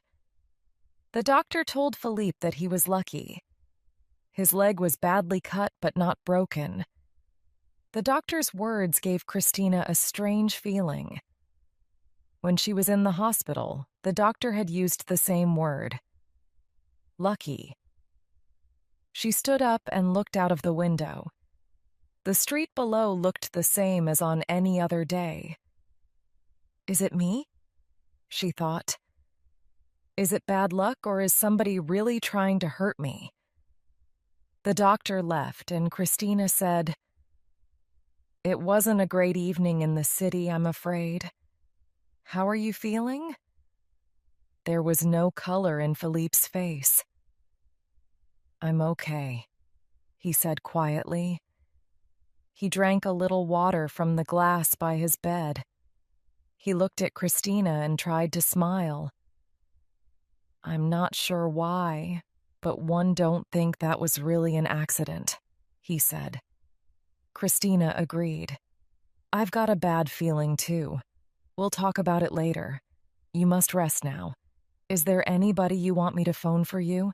A: The doctor told Philippe that he was lucky. His leg was badly cut but not broken. The doctor's words gave Christina a strange feeling. When she was in the hospital, the doctor had used the same word. Lucky. She stood up and looked out of the window. The street below looked the same as on any other day. "Is it me?" she thought. "Is it bad luck, or is somebody really trying to hurt me?" The doctor left, and Christina said, "It wasn't a great evening in the city, I'm afraid. How are you feeling?" There was no color in Philippe's face. "I'm okay," he said quietly. He drank a little water from the glass by his bed. He looked at Christina and tried to smile. "I'm not sure why, but one don't think that was really an accident," he said. Christina agreed. "I've got a bad feeling, too. We'll talk about it later. You must rest now. Is there anybody you want me to phone for you?"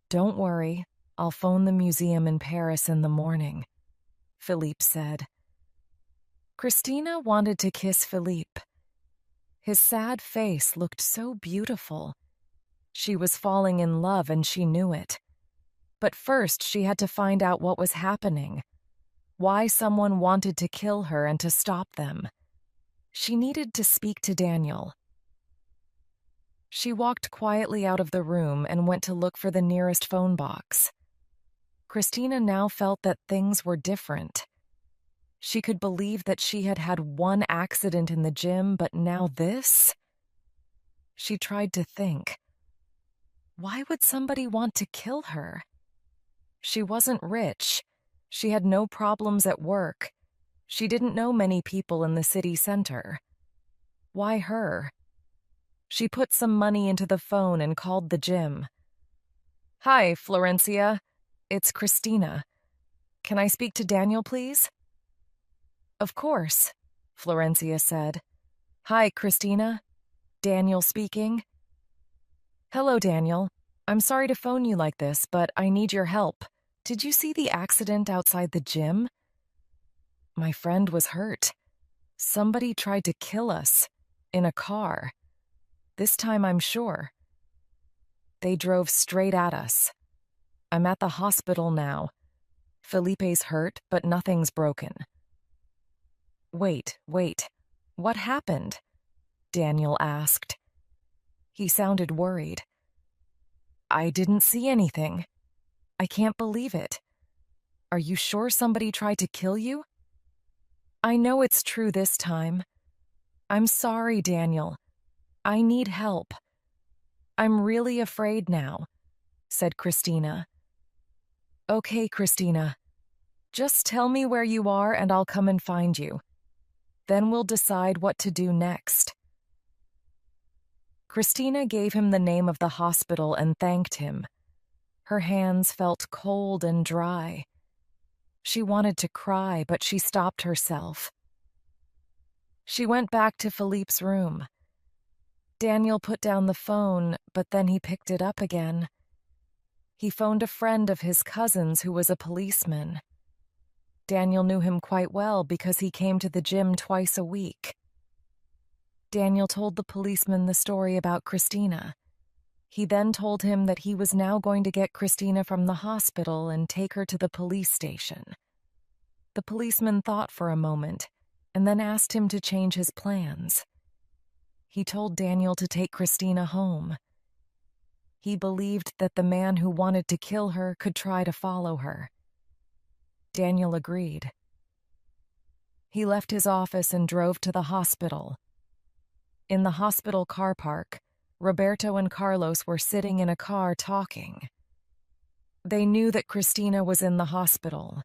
A: "Don't worry. I'll phone the museum in Paris in the morning," Philippe said. Christina wanted to kiss Philippe. His sad face looked so beautiful. She was falling in love and she knew it. But first she had to find out what was happening. Why someone wanted to kill her and to stop them. She needed to speak to Daniel. She walked quietly out of the room and went to look for the nearest phone box. Christina now felt that things were different. She could believe that she had had one accident in the gym, but now this? She tried to think. Why would somebody want to kill her? She wasn't rich. She had no problems at work. She didn't know many people in the city center. Why her? She put some money into the phone and called the gym. Hi, Florencia. It's Christina. Can I speak to Daniel, please? Of course, Florencia said. Hi, Christina. Daniel speaking. Hello, Daniel. I'm sorry to phone you like this, but I need your help. Did you see the accident outside the gym? My friend was hurt. Somebody tried to kill us. In a car. This time I'm sure. They drove straight at us. I'm at the hospital now. Felipe's hurt, but nothing's broken. Wait. What happened? Daniel asked. He sounded worried. I didn't see anything. I can't believe it. Are you sure somebody tried to kill you? I know it's true this time. I'm sorry, Daniel. I need help. I'm really afraid now, said Christina. Okay, Christina. Just tell me where you are and I'll come and find you. Then we'll decide what to do next. Christina gave him the name of the hospital and thanked him. Her hands felt cold and dry. She wanted to cry, but she stopped herself. She went back to Philippe's room. Daniel put down the phone, but then he picked it up again. He phoned a friend of his cousin's who was a policeman. Daniel knew him quite well because he came to the gym twice a week. Daniel told the policeman the story about Christina. He then told him that he was now going to get Christina from the hospital and take her to the police station. The policeman thought for a moment and then asked him to change his plans. He told Daniel to take Christina home. He believed that the man who wanted to kill her could try to follow her. Daniel agreed. He left his office and drove to the hospital. In the hospital car park, Roberto and Carlos were sitting in a car talking. They knew that Christina was in the hospital.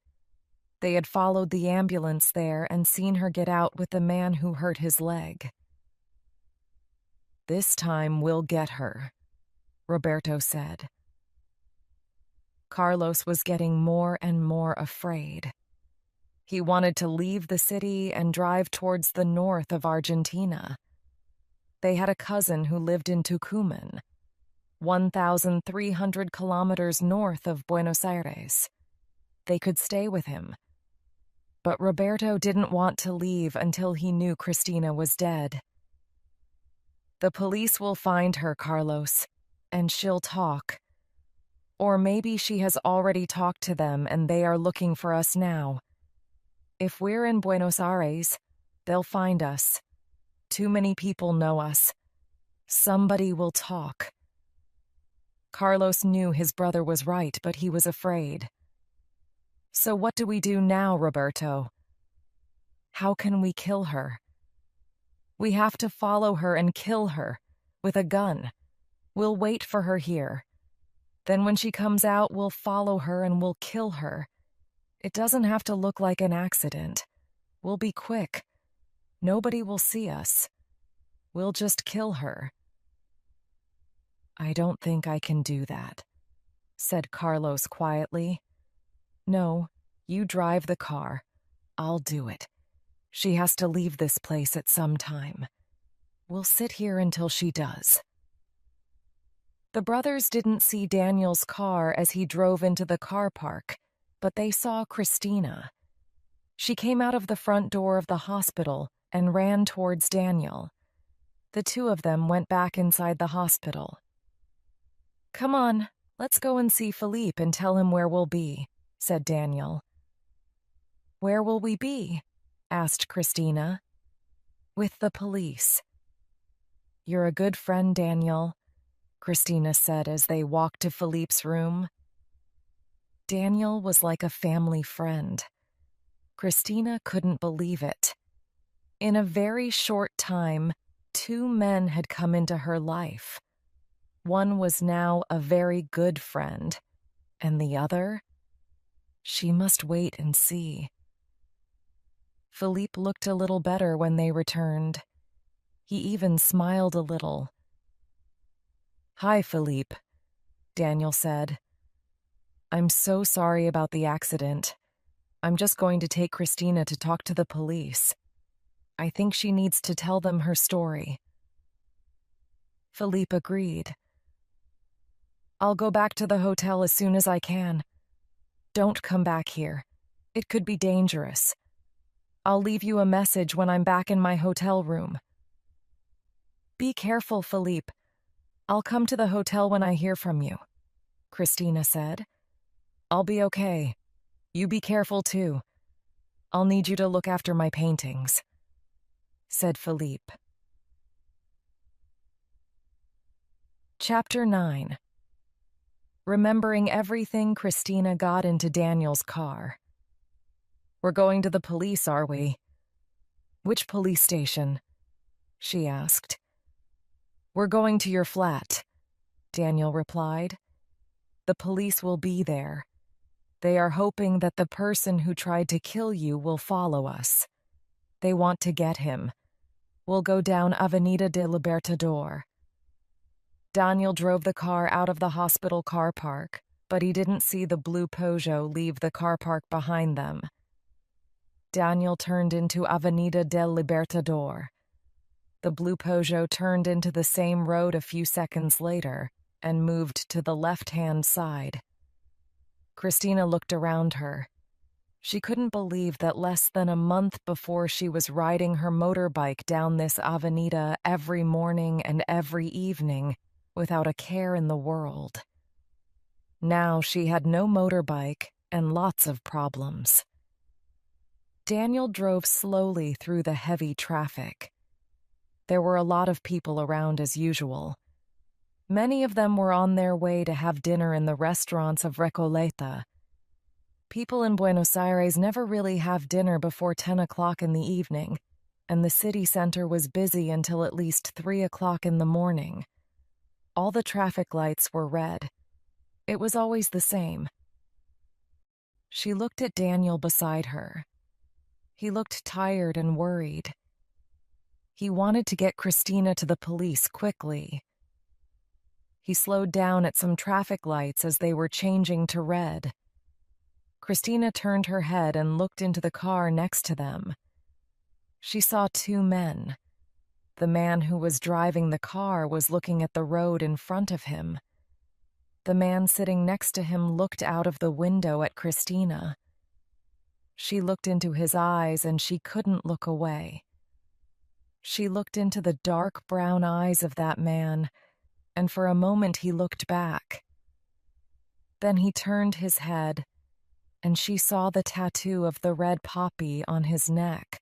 A: They had followed the ambulance there and seen her get out with the man who hurt his leg. This time we'll get her, Roberto said. Carlos was getting more and more afraid. He wanted to leave the city and drive towards the north of Argentina. They had a cousin who lived in Tucumán, 1,300 kilometers north of Buenos Aires. They could stay with him. But Roberto didn't want to leave until he knew Christina was dead. The police will find her, Carlos, and she'll talk. Or maybe she has already talked to them and they are looking for us now. If we're in Buenos Aires, they'll find us. Too many people know us. Somebody will talk. Carlos knew his brother was right, but he was afraid. So what do we do now, Roberto? How can we kill her? We have to follow her and kill her, with a gun. We'll wait for her here. Then when she comes out, we'll follow her and we'll kill her. It doesn't have to look like an accident. We'll be quick. Nobody will see us. We'll just kill her. I don't think I can do that, said Carlos quietly. No, you drive the car. I'll do it. She has to leave this place at some time. We'll sit here until she does. The brothers didn't see Daniel's car as he drove into the car park, but they saw Christina. She came out of the front door of the hospital and ran towards Daniel. The two of them went back inside the hospital. Come on, let's go and see Felipe and tell him where we'll be, said Daniel. Where will we be? Asked Christina. With the police. You're a good friend, Daniel, Christina said as they walked to Felipe's room. Daniel was like a family friend. Christina couldn't believe it. In a very short time, two men had come into her life. One was now a very good friend, and the other? She must wait and see. Philippe looked a little better when they returned. He even smiled a little. "Hi, Philippe," Daniel said. "I'm so sorry about the accident. I'm just going to take Christina to talk to the police. I think she needs to tell them her story." Philippe agreed. "I'll go back to the hotel as soon as I can. Don't come back here. It could be dangerous. I'll leave you a message when I'm back in my hotel room." "Be careful, Philippe. I'll come to the hotel when I hear from you," Christina said. "I'll be okay. You be careful too. I'll need you to look after my paintings," said Philippe. Chapter 9. Remembering everything, Christina got into Daniel's car. "We're going to the police, are we?" "Which police station?" she asked. "We're going to your flat," Daniel replied. "The police will be there. They are hoping that the person who tried to kill you will follow us. They want to get him. We'll go down Avenida de Libertador." Daniel drove the car out of the hospital car park, but he didn't see the blue Peugeot leave the car park behind them. Daniel turned into Avenida del Libertador. The blue Peugeot turned into the same road a few seconds later and moved to the left-hand side. Christina looked around her. She couldn't believe that less than a month before she was riding her motorbike down this avenida every morning and every evening without a care in the world. Now she had no motorbike and lots of problems. Daniel drove slowly through the heavy traffic. There were a lot of people around as usual. Many of them were on their way to have dinner in the restaurants of Recoleta. People in Buenos Aires never really have dinner before 10 o'clock in the evening, and the city center was busy until at least 3 o'clock in the morning. All the traffic lights were red. It was always the same. She looked at Daniel beside her. He looked tired and worried. He wanted to get Christina to the police quickly. He slowed down at some traffic lights as they were changing to red. Christina turned her head and looked into the car next to them. She saw two men. The man who was driving the car was looking at the road in front of him. The man sitting next to him looked out of the window at Christina. She looked into his eyes and she couldn't look away. She looked into the dark brown eyes of that man, and for a moment he looked back. Then he turned his head, and she saw the tattoo of the red poppy on his neck.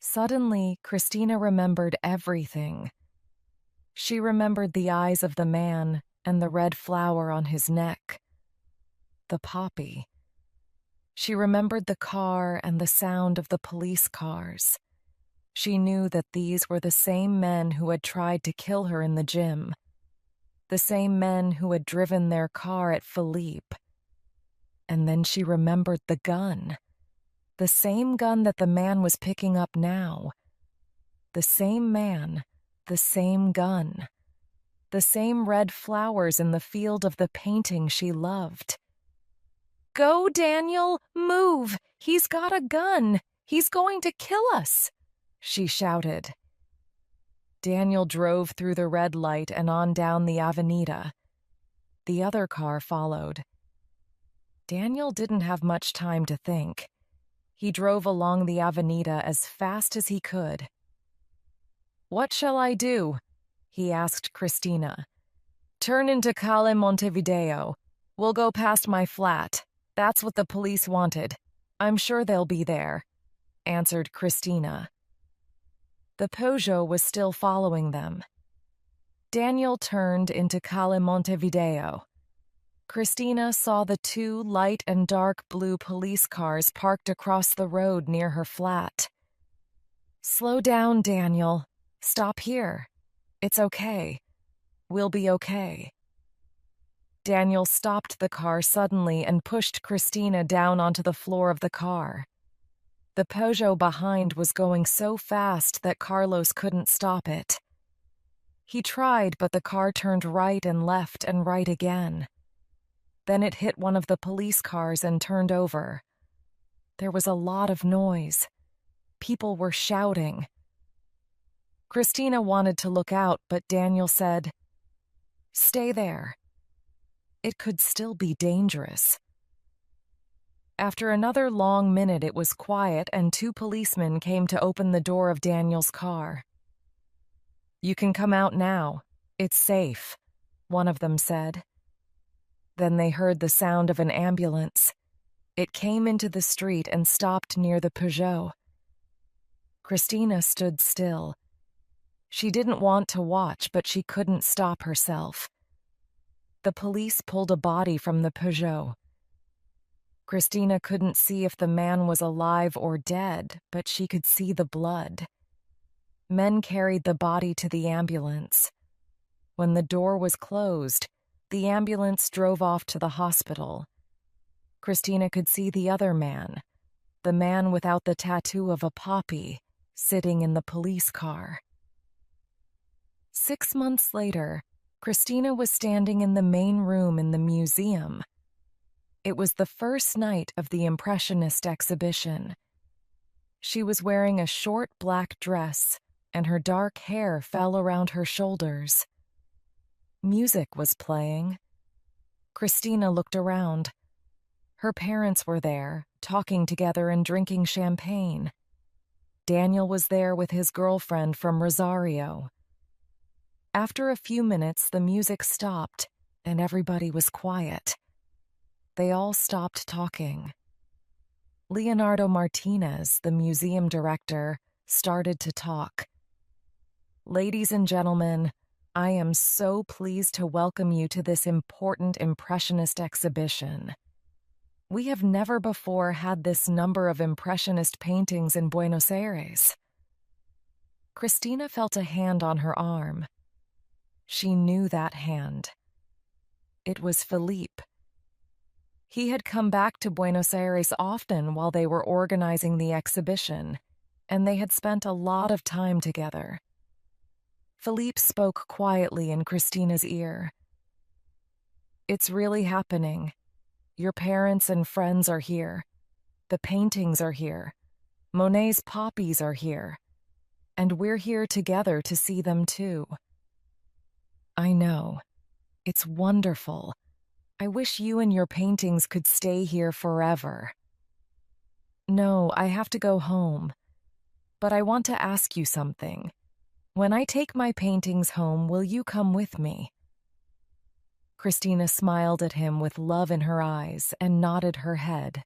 A: Suddenly, Christina remembered everything. She remembered the eyes of the man and the red flower on his neck. The poppy. She remembered the car and the sound of the police cars. She knew that these were the same men who had tried to kill her in the gym. The same men who had driven their car at Philippe. And then she remembered the gun. The same gun that the man was picking up now. The same man, the same gun. The same red flowers in the field of the painting she loved. "Go, Daniel! Move! He's got a gun! He's going to kill us!" she shouted. Daniel drove through the red light and on down the avenida. The other car followed. Daniel didn't have much time to think. He drove along the avenida as fast as he could. "What shall I do?" he asked Christina. "Turn into Calle Montevideo. We'll go past my flat. That's what the police wanted. I'm sure they'll be there," answered Christina. The Peugeot was still following them. Daniel turned into Calle Montevideo. Christina saw the two light and dark blue police cars parked across the road near her flat. "Slow down, Daniel," Stop here. It's okay. We'll be okay. Daniel stopped the car suddenly and pushed Christina down onto the floor of the car. The Peugeot behind was going so fast that Carlos couldn't stop it. He tried, but the car turned right and right again. Then it hit one of the police cars and turned over. There was a lot of noise. People were shouting. Christina wanted to look out, but Daniel said, "Stay there. It could still be dangerous." After another long minute, it was quiet and 2 policemen came to open the door of Daniel's car. "You can come out now. It's safe," one of them said. Then they heard the sound of an ambulance. It came into the street and stopped near the Peugeot. Christina stood still. She didn't want to watch, but she couldn't stop herself. The police pulled a body from the Peugeot. Christina couldn't see if the man was alive or dead, but she could see the blood. Men carried the body to the ambulance. When the door was closed, the ambulance drove off to the hospital. Christina could see the other man, the man without the tattoo of a poppy, sitting in the police car. 6 months later, Christina was standing in the main room in the museum. It was the first night of the Impressionist exhibition. She was wearing a short black dress, and her dark hair fell around her shoulders. Music was playing. Christina looked around. Her parents were there, talking together and drinking champagne. Daniel was there with his girlfriend from Rosario. After a few minutes, the music stopped, and everybody was quiet. They all stopped talking. Leonardo Martinez, the museum director, started to talk. "Ladies and gentlemen, I am so pleased to welcome you to this important Impressionist exhibition. We have never before had this number of Impressionist paintings in Buenos Aires." Christina felt a hand on her arm. She knew that hand. It was Philippe. He had come back to Buenos Aires often while they were organizing the exhibition, and they had spent a lot of time together. Philippe spoke quietly in Christina's ear. "It's really happening. Your parents and friends are here. The paintings are here. Monet's poppies are here. And we're here together to see them too. I know. It's wonderful. I wish you and your paintings could stay here forever." "No, I have to go home. But I want to ask you something. When I take my paintings home, will you come with me?" Christina smiled at him with love in her eyes and nodded her head.